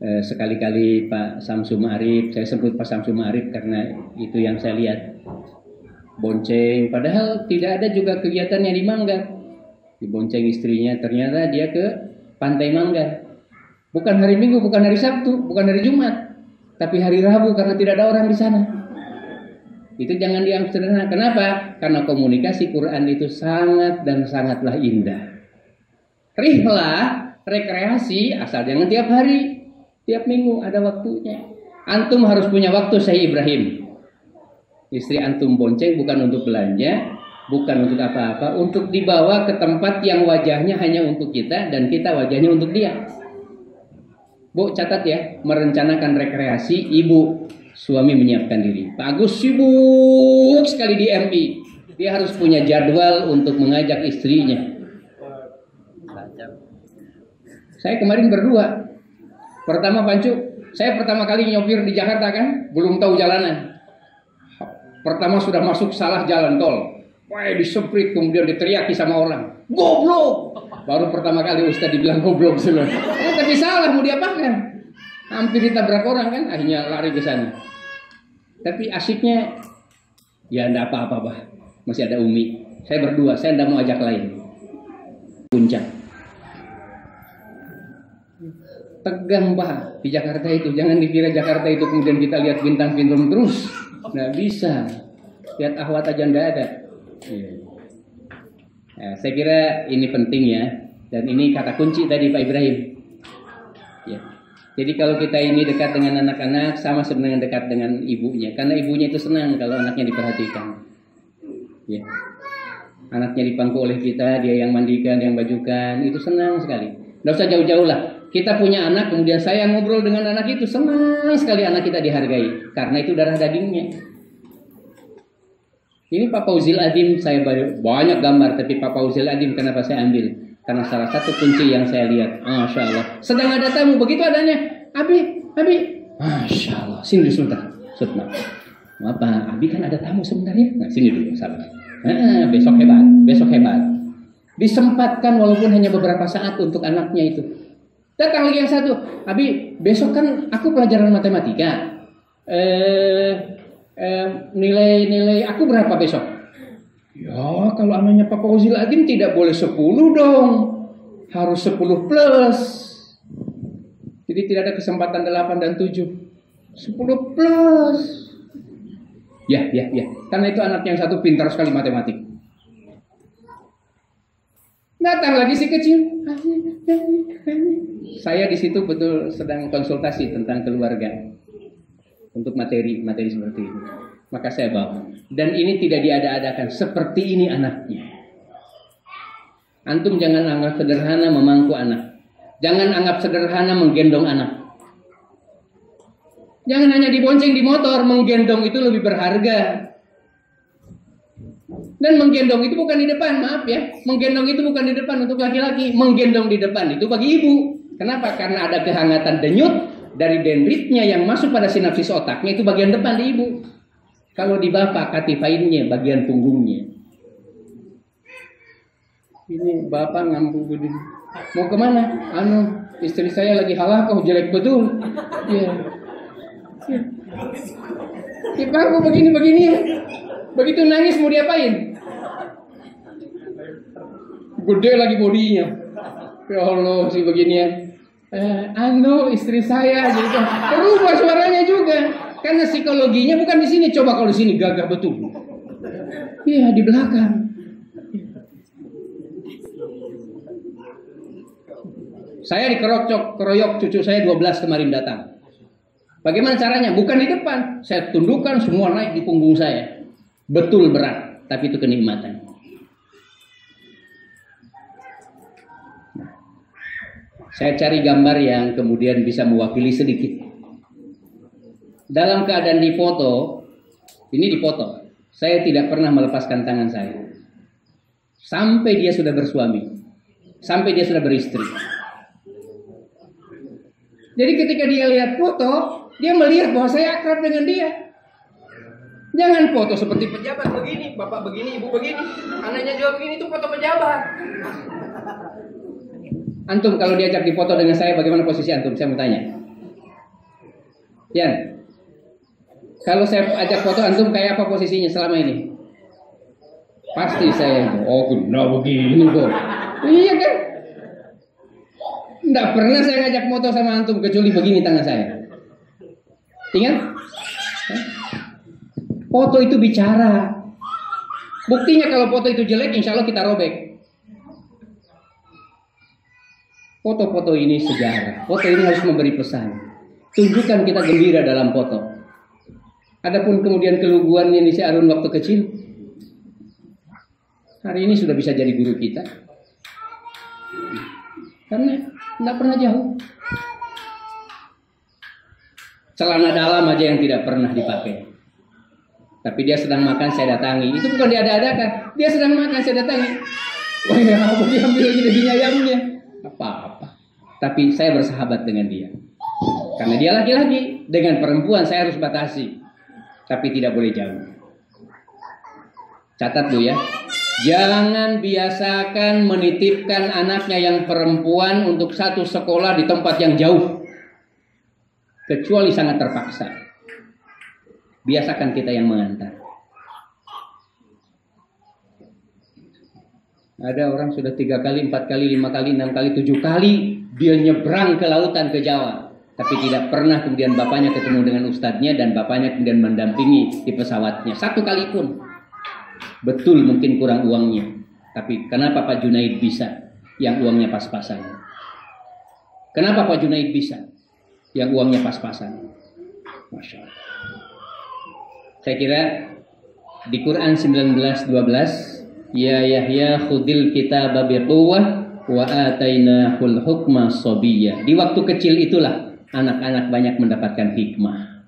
sekali-kali Pak Samsu Ma'arif, saya sebut Pak Samsu Ma'arif karena itu yang saya lihat, bonceng, padahal tidak ada juga kegiatan yang di Manggar. Dibonceng istrinya, ternyata dia ke Pantai Manggar. Bukan hari Minggu, bukan hari Sabtu, bukan hari Jumat, tapi hari Rabu karena tidak ada orang di sana. Itu jangan dianggap sederhana. Kenapa? Karena komunikasi Quran itu sangat dan sangatlah indah. Rihlah, rekreasi, asal jangan tiap hari, tiap minggu ada waktunya. Antum harus punya waktu, Syekh Ibrahim. Istri antum bonceng bukan untuk belanja, bukan untuk apa-apa, untuk dibawa ke tempat yang wajahnya hanya untuk kita dan kita wajahnya untuk dia. Bu, catat ya, merencanakan rekreasi, ibu, suami menyiapkan diri. Pak Agus sibuk sekali di MI. Dia harus punya jadwal untuk mengajak istrinya. Saya kemarin berdua. Pertama Pancu, saya pertama kali nyopir di Jakarta kan, belum tahu jalanan. Pertama sudah masuk salah jalan tol. Wah, disemprit kemudian diteriaki sama orang. Goblok! Baru pertama kali Ustaz dibilang goblok semua. Tapi salah, mau diapakan? Hampir ditabrak orang kan, akhirnya lari ke sana. Tapi asiknya, ya enggak apa-apa, Bah. Masih ada Umi. Saya berdua, saya enggak mau ajak lain. Puncak. Tegang, Bah, di Jakarta itu. Jangan dikira Jakarta itu kemudian kita lihat bintang-bintang terus. Nggak bisa. Lihat ahwat aja nggak ada. Nah, saya kira ini penting ya. Dan ini kata kunci tadi Pak Ibrahim. Ya. Jadi kalau kita ini dekat dengan anak-anak, sama sebenarnya dekat dengan ibunya. Karena ibunya itu senang kalau anaknya diperhatikan. Ya. Anaknya dipangku oleh kita, dia yang mandikan, yang bajukan, itu senang sekali. Nggak usah jauh-jauh lah. Kita punya anak, kemudian saya ngobrol dengan anak itu, senang sekali anak kita dihargai. Karena itu darah dagingnya. Ini Pak Fauzil Adim, saya banyak gambar, tapi Pak Fauzil Adim kenapa saya ambil? Karena salah satu kunci yang saya lihat, Masya Allah. Sedang ada tamu, begitu adanya, Abi, Masya Allah, sini dulu sebentar. Apa? Abi kan ada tamu sebenarnya. Nah, sini dulu, sabar. Besok hebat. Disempatkan walaupun hanya beberapa saat untuk anaknya itu. Datang lagi yang satu, Abi, besok kan aku pelajaran matematika. Nilai aku berapa besok? Ya, kalau anaknya Pak Fauzil Adim tidak boleh 10 dong. Harus 10 plus. Jadi tidak ada kesempatan 8 dan 7. 10 plus. Ya. Karena itu anak yang satu pintar sekali matematik. Datang lagi si kecil. Saya di situ betul sedang konsultasi tentang keluarga untuk materi seperti ini. Maka saya bawa. Dan ini tidak diada-adakan. Seperti ini anaknya. Antum jangan anggap sederhana memangku anak. Jangan anggap sederhana menggendong anak. Jangan hanya dibonceng di motor. Menggendong itu lebih berharga. Dan menggendong itu bukan di depan, maaf ya. Menggendong itu bukan di depan untuk laki-laki. Menggendong di depan itu bagi ibu. Kenapa? Karena ada kehangatan denyut dari dendritnya yang masuk pada sinapsis otaknya itu bagian depan di ibu. Kalau di bapak, katifainnya bagian punggungnya. Ini bapak ngampu begini. Mau kemana? Istri saya lagi halakoh, jelek betul. Ya. Aku begini ya. Begitu nangis mau diapain? Gede lagi bodinya. Ya Allah, si beginian. Istri saya gitu. Berubah suaranya juga. Karena psikologinya bukan di sini. Coba kalau di sini gagah betul. Iya, di belakang. Saya dikeroyok cucu saya 12 kemarin datang. Bagaimana caranya? Bukan di depan. Saya tundukkan semua naik di punggung saya. Betul berat, tapi itu kenikmatan. Saya cari gambar yang kemudian bisa mewakili sedikit. Dalam keadaan difoto, ini difoto. Saya tidak pernah melepaskan tangan saya. Sampai dia sudah bersuami. Sampai dia sudah beristri. Jadi ketika dia lihat foto, dia melihat bahwa saya akrab dengan dia. Jangan foto seperti pejabat begini, bapak begini, ibu begini, anaknya juga begini, itu foto pejabat. Antum kalau diajak difoto dengan saya, bagaimana posisi antum? Saya mau tanya. Yan, kalau saya ajak foto antum kayak apa posisinya selama ini? Pasti saya, oh kenapa begini kok? Iya kan? Nggak pernah saya ngajak foto sama antum kecuali begini tangan saya. Ingat? Foto itu bicara. Buktinya kalau foto itu jelek, insya Allah kita robek. Foto-foto ini sejarah. Foto ini harus memberi pesan. Tunjukkan kita gembira dalam foto. Adapun kemudian keluguannya ini si Arun waktu kecil, hari ini sudah bisa jadi guru kita. Karena tidak pernah jauh. Celana dalam aja yang tidak pernah dipakai. Tapi dia sedang makan, saya datangi. Itu bukan dia ada-adakan. Dia sedang makan, saya datangi. Wah ya, apa diambil lagi daging ayamnya? Apa-apa. Tapi saya bersahabat dengan dia. Karena dia laki-laki. Dengan perempuan saya harus batasi. Tapi tidak boleh jauh. Catat Bu ya. Jangan biasakan menitipkan anaknya yang perempuan untuk satu sekolah di tempat yang jauh. Kecuali sangat terpaksa. Biasakan kita yang mengantar. Ada orang sudah 3 kali, 4 kali, 5 kali, 6 kali, 7 kali dia nyebrang ke lautan, ke Jawa. Tapi tidak pernah kemudian bapaknya ketemu dengan ustadznya dan bapaknya kemudian mendampingi di pesawatnya. 1 kali pun. Betul mungkin kurang uangnya. Tapi kenapa Pak Junaid bisa yang uangnya pas-pasan? Kenapa Pak Junaid bisa yang uangnya pas-pasan? Masya Allah. Saya kira di Quran 19:12, ya Yahya khudil kitaba biquwwah wa atainahul hukma sabiyya. Di waktu kecil itulah anak-anak banyak mendapatkan hikmah.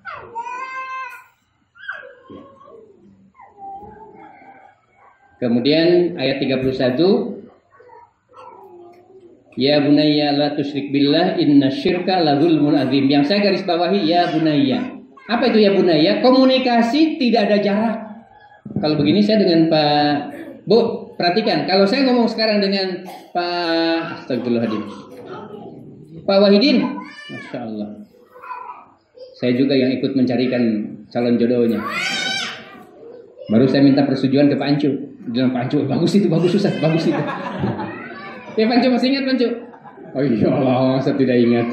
Kemudian ayat 31, ya bunayya la tusyrik billah innasyirka la dzulmun adzim. Yang saya garis bawahi ya bunayya. Apa itu ya bunayya? Komunikasi tidak ada jarak. Kalau begini saya dengan Pak Bu, perhatikan. Kalau saya ngomong sekarang dengan Pak Astagfirullahaladzim, Pak Wahidin, Masya Allah, saya juga yang ikut mencarikan calon jodohnya. Baru saya minta persetujuan ke Pak Ancu. Bilang Pak Ancu, bagus itu, bagus Ustaz, bagus itu. Ya Pak Ancu masih ingat Pak Ancu? Oh iya Allah, saya tidak ingat.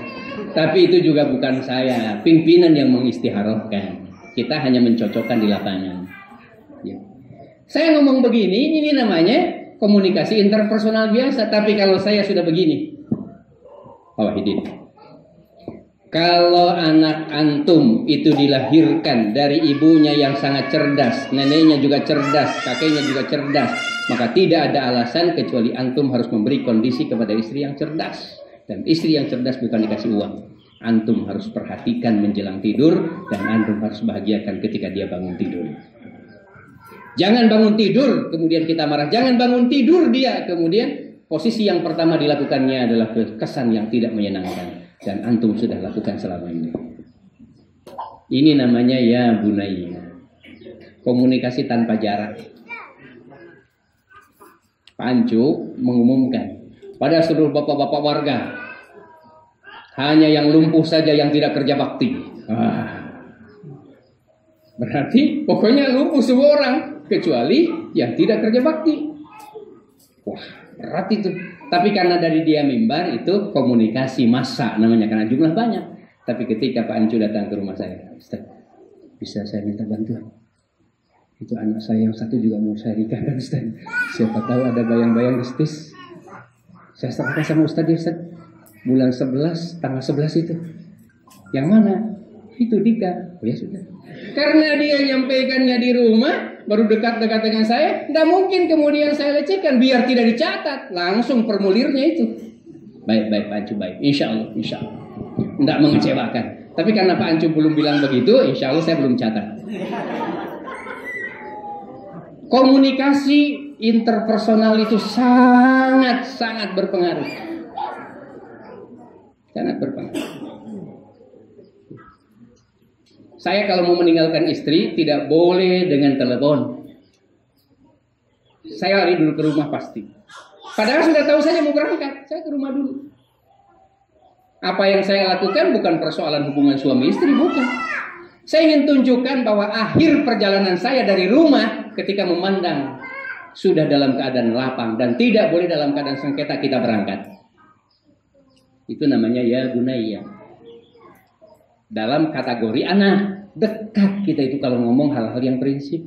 Tapi itu juga bukan saya, pimpinan yang mengistiharahkan. Kita hanya mencocokkan di lapangan. Ya. Saya ngomong begini, ini namanya komunikasi interpersonal biasa. Tapi kalau saya sudah begini, Pak Wahidin, kalau anak antum itu dilahirkan dari ibunya yang sangat cerdas, neneknya juga cerdas, kakeknya juga cerdas, maka tidak ada alasan kecuali antum harus memberi kondisi kepada istri yang cerdas. Dan istri yang cerdas bukan dikasih uang. Antum harus perhatikan menjelang tidur dan antum harus bahagiakan ketika dia bangun tidur. Jangan bangun tidur kemudian kita marah. Jangan bangun tidur dia kemudian posisi yang pertama dilakukannya adalah kesan yang tidak menyenangkan. Dan antum sudah lakukan selama ini. Ini namanya ya bunayya. Komunikasi tanpa jarak. Pak Ancu mengumumkan pada seluruh bapak-bapak warga, hanya yang lumpuh saja yang tidak kerja bakti. Berarti pokoknya lumpuh semua orang kecuali yang tidak kerja bakti. Wah, berat itu. Tapi karena dari dia mimbar itu komunikasi massa namanya, karena jumlah banyak. Tapi ketika Pak Ancu datang ke rumah saya, Ustaz, bisa saya minta bantuan? Itu anak saya yang satu juga mau saya nikahkan Ustaz. Siapa tahu ada bayang-bayang mistis. Saya serahkan sama Ustaz ya Ustaz. Bulan 11, tanggal 11 itu. Yang mana? Itu nikah. Oh ya sudah. Karena dia nyampaikannya di rumah, baru dekat-dekat dengan saya, tidak mungkin kemudian saya lecehkan, biar tidak dicatat. Langsung formulirnya itu. Baik-baik Pak Ancu, baik. Insya Allah, insya Allah. Tidak mengecewakan. Tapi karena Pak Ancu belum bilang begitu, insya Allah saya belum catat. Komunikasi interpersonal itu sangat berpengaruh. Sangat berpengaruh. Saya kalau mau meninggalkan istri tidak boleh dengan telepon. Saya lari dulu ke rumah pasti. Padahal sudah tahu saya mau berangkat, saya ke rumah dulu. Apa yang saya lakukan bukan persoalan hubungan suami istri, bukan. Saya ingin tunjukkan bahwa akhir perjalanan saya dari rumah ketika memandang sudah dalam keadaan lapang dan tidak boleh dalam keadaan sengketa kita berangkat. Itu namanya ya bunayya. Dalam kategori anak, dekat kita itu kalau ngomong hal-hal yang prinsip.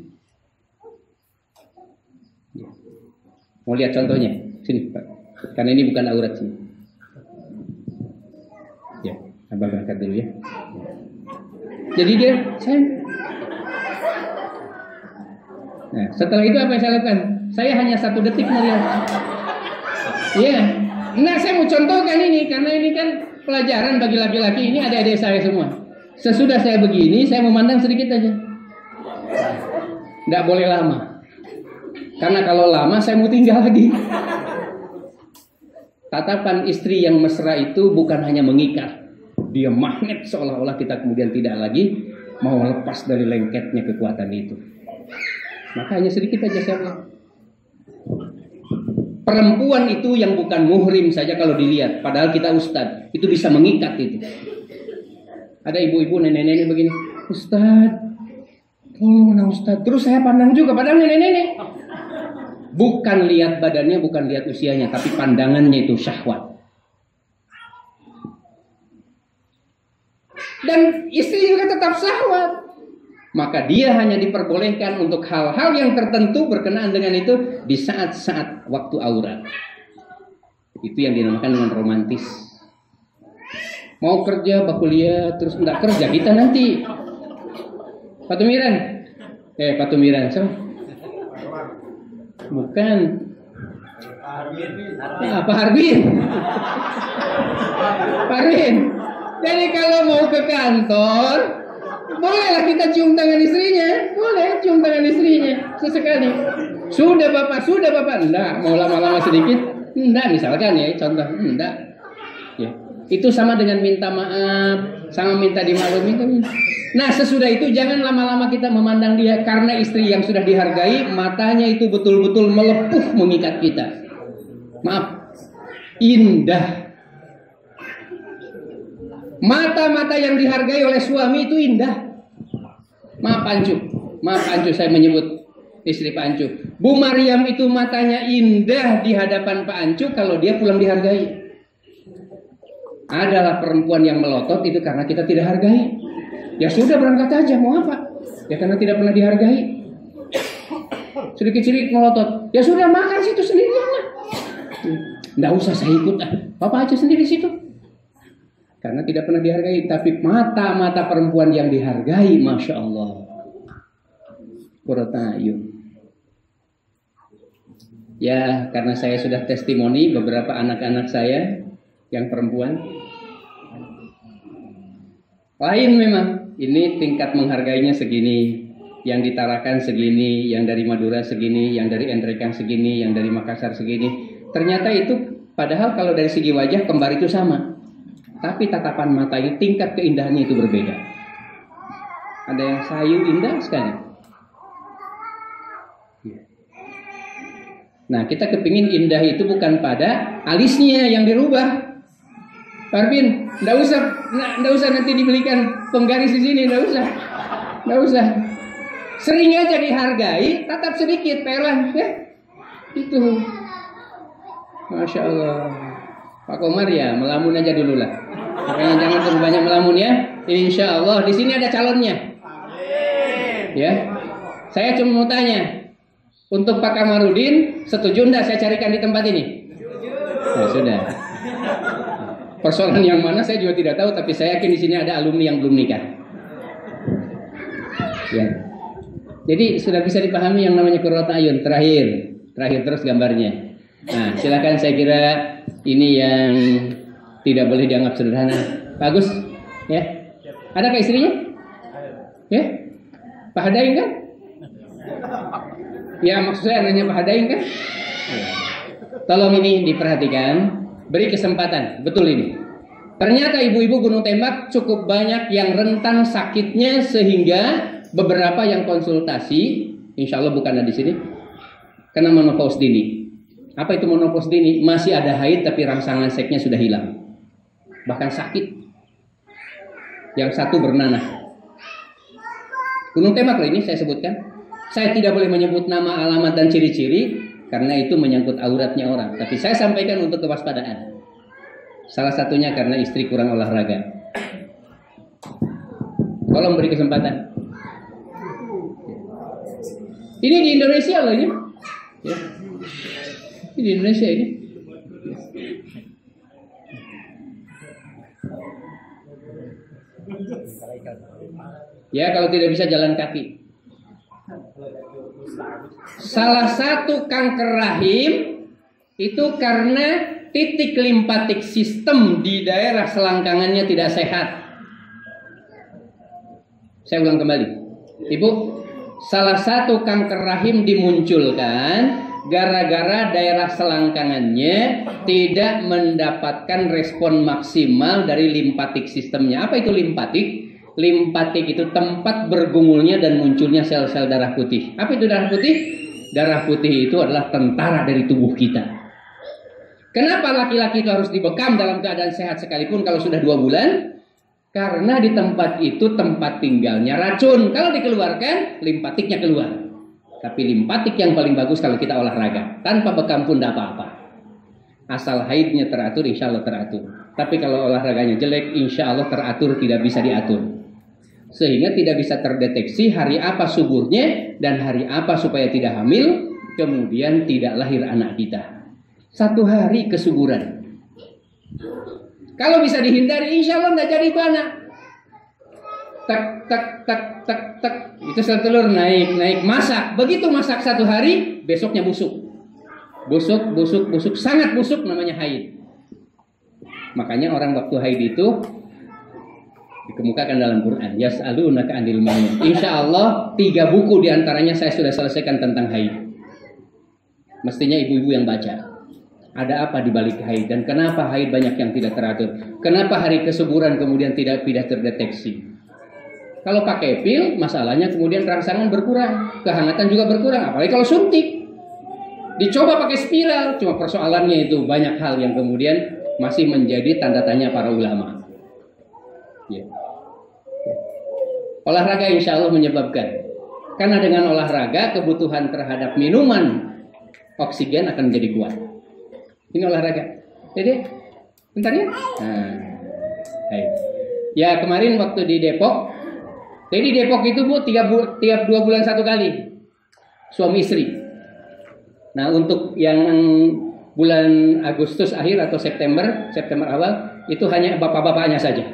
Mau lihat contohnya? Sini Pak. Karena ini bukan aurat sini. Ya, Abang angkat dulu ya. Jadi nah, setelah itu apa yang saya lakukan? Saya hanya 1 detik melihat. Iya. Nah, saya mau contohkan ini karena ini kan pelajaran bagi laki-laki. Ini adik-adik saya semua. Sesudah saya begini, saya memandang sedikit aja. Nggak boleh lama. Karena kalau lama saya mau tinggal lagi. Tatapan istri yang mesra itu bukan hanya mengikat. Dia magnet seolah-olah kita kemudian tidak lagi mau lepas dari lengketnya kekuatan itu. Maka hanya sedikit aja saya bilang. Perempuan itu yang bukan muhrim saja kalau dilihat, padahal kita ustadz, itu bisa mengikat itu. Ada ibu-ibu, nenek-nenek begini, Ustadz, oh nah Ustadz, terus saya pandang juga padahal nenek-nenek. Bukan lihat badannya, bukan lihat usianya, tapi pandangannya itu syahwat. Dan istri juga tetap syahwat. Maka dia hanya diperbolehkan untuk hal-hal yang tertentu berkenaan dengan itu di saat-saat waktu aurat. Itu yang dinamakan dengan romantis. Mau kerja, kuliah, terus enggak kerja kita nanti. Pak Tumiran. Pak Tumiran, so. Bukan. Pak Harbin. Pak Harbin. Jadi kalau mau ke kantor, bolehlah kita cium tangan istrinya. Boleh cium tangan istrinya sesekali. Sudah bapak. Enggak, mau lama-lama sedikit. Enggak, misalkan ya, contoh. Enggak. Ya. Itu sama dengan minta maaf, sama minta dimaklumi. Nah, sesudah itu jangan lama-lama kita memandang dia. Karena istri yang sudah dihargai, matanya itu betul-betul melepuh mengikat kita. Maaf, indah. Mata-mata yang dihargai oleh suami itu indah. Maaf Ancu, saya menyebut istri Pak Ancu. Bu Mariam itu matanya indah di hadapan Pak Ancu kalau dia pulang dihargai. Adalah perempuan yang melotot itu karena kita tidak hargai. Ya sudah berangkat aja, mau apa? Ya karena tidak pernah dihargai. Sedikit-sedikit melotot. Ya sudah makan situ sendirian lah. Nggak usah saya ikut, Bapak aja sendiri situ. Karena tidak pernah dihargai. Tapi mata-mata perempuan yang dihargai, Masya Allah, qurrata a'yun. Ya, karena saya sudah testimoni beberapa anak-anak saya yang perempuan. Lain memang. Ini tingkat menghargainya segini. Yang ditarakan segini, yang dari Madura segini, yang dari Entrekan segini, yang dari Makassar segini. Ternyata itu, padahal kalau dari segi wajah kembar itu sama. Tapi tatapan matanya, tingkat keindahannya itu berbeda. Ada yang sayu indah sekali. Nah, kita kepingin indah itu bukan pada alisnya yang dirubah. Parvin, nggak usah nanti dibelikan penggaris di sini, nggak usah. Sering aja dihargai, tatap sedikit, pelan, ya. Itu, Masya Allah. Pak Komar ya, melamun aja dulu lah. Makanya jangan terlalu banyak melamun ya. Insya Allah di sini ada calonnya. Ya, saya cuma mau tanya, untuk Pak Kamarudin setuju enggak saya carikan di tempat ini? Nah, sudah. Persoalan yang mana saya juga tidak tahu, tapi saya yakin di sini ada alumni yang belum nikah. Ya. Jadi sudah bisa dipahami yang namanya qurrata a'yun. Terakhir terus gambarnya. Nah, silakan, saya kira ini yang tidak boleh dianggap sederhana. Bagus, ya. Adakah istrinya? Ya, Pak Hadaing kan? Ya, maksud saya nanya Pak Hadaing kan? Ya. Tolong ini diperhatikan. Beri kesempatan, betul ini. Ternyata ibu-ibu Gunung Tembak cukup banyak yang rentan sakitnya sehingga beberapa yang konsultasi, insya Allah bukan ada di sini, kena menopause dini. Apa itu menopause dini? Masih ada haid tapi rangsangan seksnya sudah hilang. bahkan sakit. Yang satu bernanah. Gunung Tembak loh ini saya sebutkan. Saya tidak boleh menyebut nama, alamat, dan ciri-ciri karena itu menyangkut auratnya orang. Tapi saya sampaikan untuk kewaspadaan. Salah satunya karena istri kurang olahraga. Tolong beri kesempatan. Ini di Indonesia loh ini. Ya. Ini di Indonesia ini. Ya, kalau tidak bisa jalan kaki. Salah satu kanker rahim itu karena titik limpatik sistem di daerah selangkangannya tidak sehat. Saya ulang kembali. Ibu, salah satu kanker rahim dimunculkan gara-gara daerah selangkangannya tidak mendapatkan respon maksimal dari limpatik sistemnya. Apa itu limpatik? Limpatik itu tempat bergumulnya dan munculnya sel-sel darah putih. Apa itu darah putih? Darah putih itu adalah tentara dari tubuh kita. Kenapa laki-laki itu harus dibekam dalam keadaan sehat sekalipun kalau sudah 2 bulan? Karena di tempat itu tempat tinggalnya racun. Kalau dikeluarkan, limpatiknya keluar. Tapi limpatik yang paling bagus kalau kita olahraga. Tanpa bekam pun tidak apa-apa. Asal haidnya teratur, insya Allah teratur. Tapi kalau olahraganya jelek, insya Allah teratur, tidak bisa diatur. Sehingga tidak bisa terdeteksi hari apa suburnya dan hari apa supaya tidak hamil, kemudian tidak lahir anak kita. 1 hari kesuburan. Kalau bisa dihindari, insya Allah nggak jadi itu anak. Tak tak tak tak tak, itu sel telur naik masak. Begitu masak 1 hari, besoknya busuk, busuk, sangat busuk, namanya haid. Makanya orang waktu haid itu dikemukakan dalam Quran. Yas'alunaka 'anil mahid. Insya Allah 3 buku diantaranya saya sudah selesaikan tentang haid. Mestinya ibu-ibu yang baca. Ada apa di balik haid dan kenapa haid banyak yang tidak teratur? Kenapa hari kesuburan kemudian tidak terdeteksi? Kalau pakai pil, masalahnya kemudian rangsangan berkurang, kehangatan juga berkurang. Apalagi kalau suntik. Dicoba pakai spiral, cuma persoalannya itu banyak hal yang kemudian masih menjadi tanda tanya para ulama. Ya. Olahraga insya Allah menyebabkan. Karena dengan olahraga kebutuhan terhadap minuman oksigen akan menjadi kuat. Ini olahraga. Jadi, bentar ya. Nah, ya kemarin waktu di Depok. Jadi Depok itu Bu tiap 2 bulan 1 kali. Suami istri. Nah untuk yang bulan Agustus akhir atau September awal itu hanya bapak-bapaknya saja.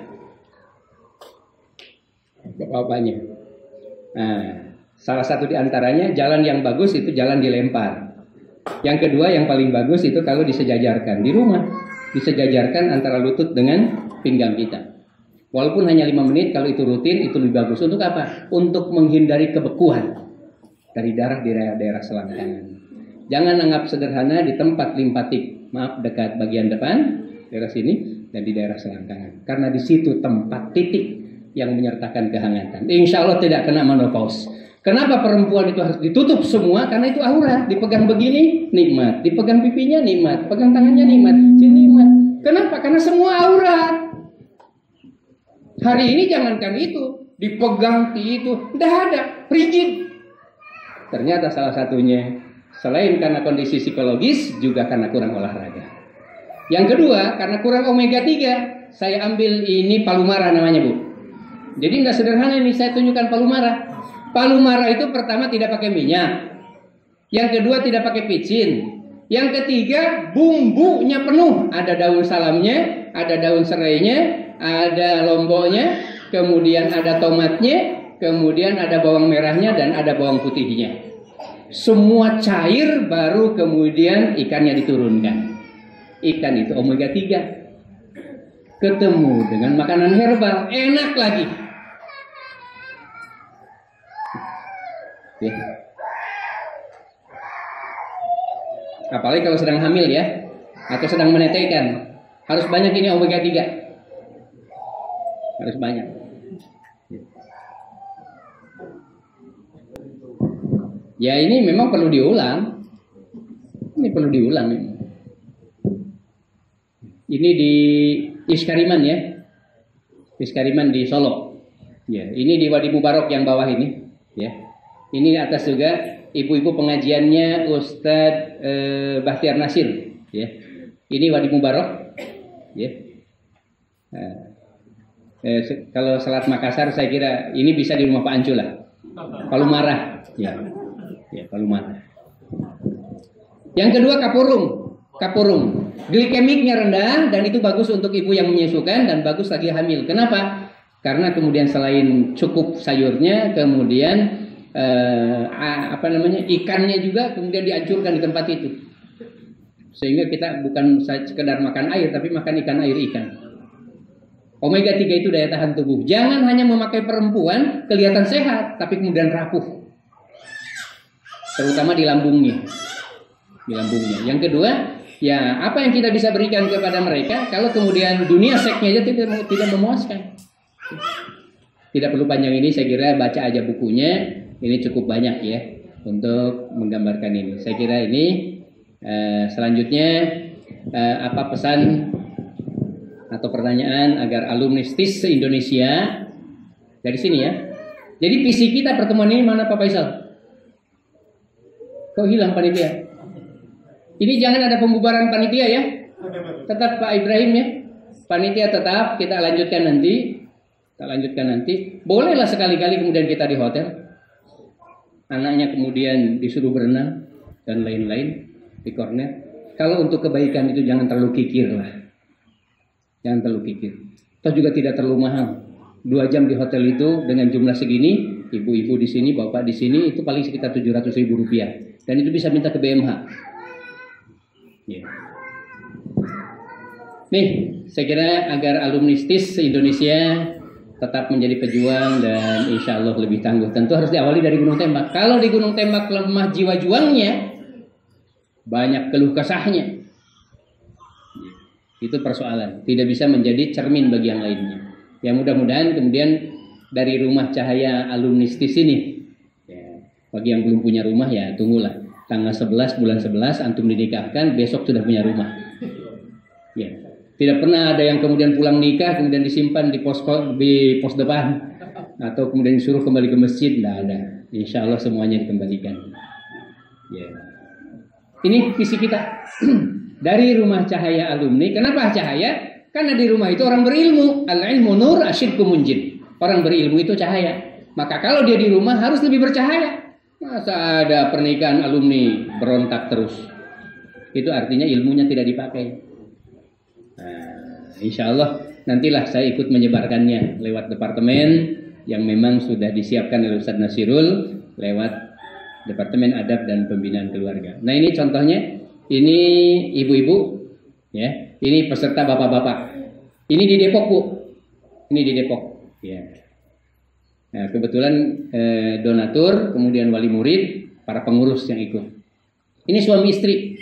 Bapak-bapaknya. Nah, salah satu di antaranya jalan yang bagus itu jalan dilempar. Yang kedua yang paling bagus itu kalau disejajarkan di rumah, disejajarkan antara lutut dengan pinggang kita. Walaupun hanya 5 menit, kalau itu rutin itu lebih bagus. Untuk apa? Untuk menghindari kebekuan dari darah di daerah selangkangan. Jangan anggap sederhana di tempat limpatik, maaf dekat bagian depan, daerah sini dan di daerah selangkangan. Karena di situ tempat titik yang menyertakan kehangatan. Insya Allah tidak kena menopause. Kenapa perempuan itu harus ditutup semua? Karena itu aurat. Dipegang begini, nikmat. Dipegang pipinya, nikmat. Pegang tangannya, nikmat. Sini, nikmat. Kenapa? Karena semua aurat. Hari ini jangankan itu. Dipegang itu. Tidak ada. Rigid. Ternyata salah satunya. Selain karena kondisi psikologis, juga karena kurang olahraga. Yang kedua, karena kurang omega 3. Saya ambil ini palumara namanya Bu. Jadi nggak sederhana ini, saya tunjukkan palumara. Palumara itu pertama tidak pakai minyak. Yang kedua tidak pakai picin. Yang ketiga bumbunya penuh. Ada daun salamnya, ada daun serainya, ada lomboknya, kemudian ada tomatnya, kemudian ada bawang merahnya dan ada bawang putihnya. Semua cair baru kemudian ikannya diturunkan. Ikan itu omega 3. Ketemu dengan makanan herbal, enak lagi. Ya. Apalagi kalau sedang hamil ya, atau sedang menetekan, harus banyak ini omega 3. Harus banyak. Ya ini memang perlu diulang. Ini perlu diulang. Ini di Iskariman ya. Iskariman di Solo. Ya, ini di Wadi Mubarok yang bawah ini, ya. Ini atas juga ibu-ibu pengajiannya Ustadz Bahtiar Nasir, ya. Ini Wadi Mubarok, ya. Kalau Selat Makassar saya kira ini bisa di rumah Pak Ancul lah. Palumara, ya. Ya, Palumara. Yang kedua kapurung. Glikemiknya rendah dan itu bagus untuk ibu yang menyusukan dan bagus lagi hamil. Kenapa? Karena kemudian selain cukup sayurnya, kemudian ikannya juga kemudian dihancurkan di tempat itu. Sehingga kita bukan sekedar makan air tapi makan ikan. Omega 3 itu daya tahan tubuh. Jangan hanya memakai perempuan kelihatan sehat tapi kemudian rapuh. Terutama di lambungnya. Yang kedua, ya apa yang kita bisa berikan kepada mereka kalau kemudian dunia seksnya aja tidak memuaskan. Tidak perlu panjang ini, saya kira baca aja bukunya. Ini cukup banyak ya untuk menggambarkan ini. Saya kira ini selanjutnya apa pesan atau pertanyaan agar alumni STIS se-Indonesia dari sini ya. Jadi visi kita pertemuan ini mana Pak Faisal? Kok hilang panitia? Ini jangan ada pembubaran panitia ya. Tetap Pak Ibrahim ya. Panitia tetap kita lanjutkan nanti. Bolehlah sekali-kali kemudian kita di hotel. Anaknya kemudian disuruh berenang dan lain-lain di korner. Kalau untuk kebaikan itu jangan terlalu kikir lah. Jangan terlalu kikir. Atau juga tidak terlalu mahal. 2 jam di hotel itu dengan jumlah segini, ibu-ibu di sini, bapak di sini itu paling sekitar 700.000 rupiah. Dan itu bisa minta ke BMH. Ya. Nih, saya kira agar alumni STIS se-Indonesia tetap menjadi pejuang dan insya Allah lebih tangguh. Tentu harus diawali dari Gunung Tembak. Kalau di Gunung Tembak lemah jiwa juangnya, banyak keluh kesahnya. Itu persoalan. Tidak bisa menjadi cermin bagi yang lainnya. Ya mudah-mudahan kemudian dari rumah cahaya alumni STIS ini, ya, bagi yang belum punya rumah ya tunggulah. Tanggal 11 bulan 11 antum dinikahkan, besok sudah punya rumah. Ya. Tidak pernah ada yang kemudian pulang nikah kemudian disimpan di pos depan atau kemudian disuruh kembali ke masjid. Tidak ada. Insya Allah semuanya dikembalikan. Ya. Ini visi kita dari rumah cahaya alumni. Kenapa cahaya? Karena di rumah itu orang berilmu. Al-ilmu nur asyidku munjid. Orang berilmu itu cahaya. Maka kalau dia di rumah harus lebih bercahaya. Masa ada pernikahan alumni berontak terus? Itu artinya ilmunya tidak dipakai. Nah, insya Allah nantilah saya ikut menyebarkannya lewat departemen yang memang sudah disiapkan oleh Ustadz Nasirul lewat Departemen Adab dan Pembinaan Keluarga. Nah ini contohnya, ini ibu-ibu, ya, ini peserta bapak-bapak. Ini di Depok Bu, ini di Depok. Ya. Nah, kebetulan donatur, kemudian wali murid, para pengurus yang ikut. Ini suami istri.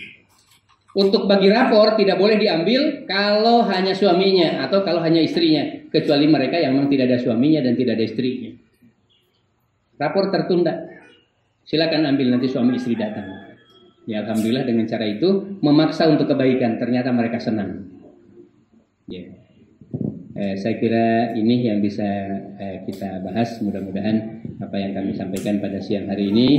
Untuk bagi rapor tidak boleh diambil kalau hanya suaminya atau kalau hanya istrinya, kecuali mereka yang memang tidak ada suaminya dan tidak ada istrinya. Rapor tertunda. Silakan ambil nanti suami istri datang. Ya alhamdulillah dengan cara itu memaksa untuk kebaikan, ternyata mereka senang. Ya. Saya kira ini yang bisa kita bahas. Mudah-mudahan apa yang kami sampaikan pada siang hari ini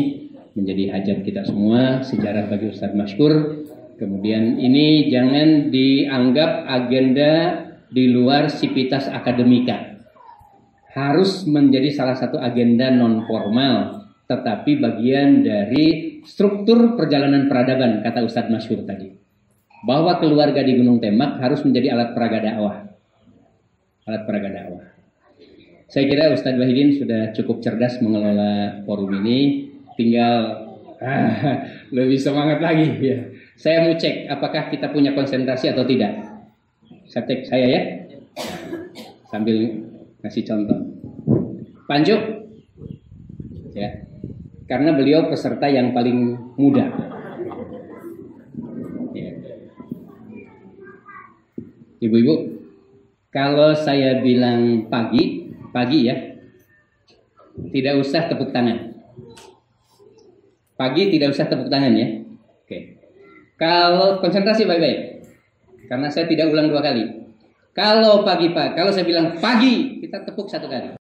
menjadi hajat kita semua, sejarah bagi Ustadz Mashkur. Kemudian ini jangan dianggap agenda di luar sivitas akademika. Harus menjadi salah satu agenda non formal, tetapi bagian dari struktur perjalanan peradaban, kata Ustadz Mashkur tadi. Bahwa keluarga di Gunung Tembak harus menjadi alat peraga dakwah. Alat peraga dakwah. Saya kira Ustadz Wahidin sudah cukup cerdas mengelola forum ini. Tinggal lebih semangat lagi ya. Saya mau cek apakah kita punya konsentrasi atau tidak. Saya cek saya ya. Sambil ngasih contoh. Panjuk. Ya. Karena beliau peserta yang paling muda. Ya. Ibu-ibu, kalau saya bilang pagi ya. Tidak usah tepuk tangan. Pagi tidak usah tepuk tangan ya. Oke. Kalau konsentrasi baik-baik. Karena saya tidak ulang 2 kali. Kalau pagi-pagi, kalau saya bilang pagi, kita tepuk satu kali.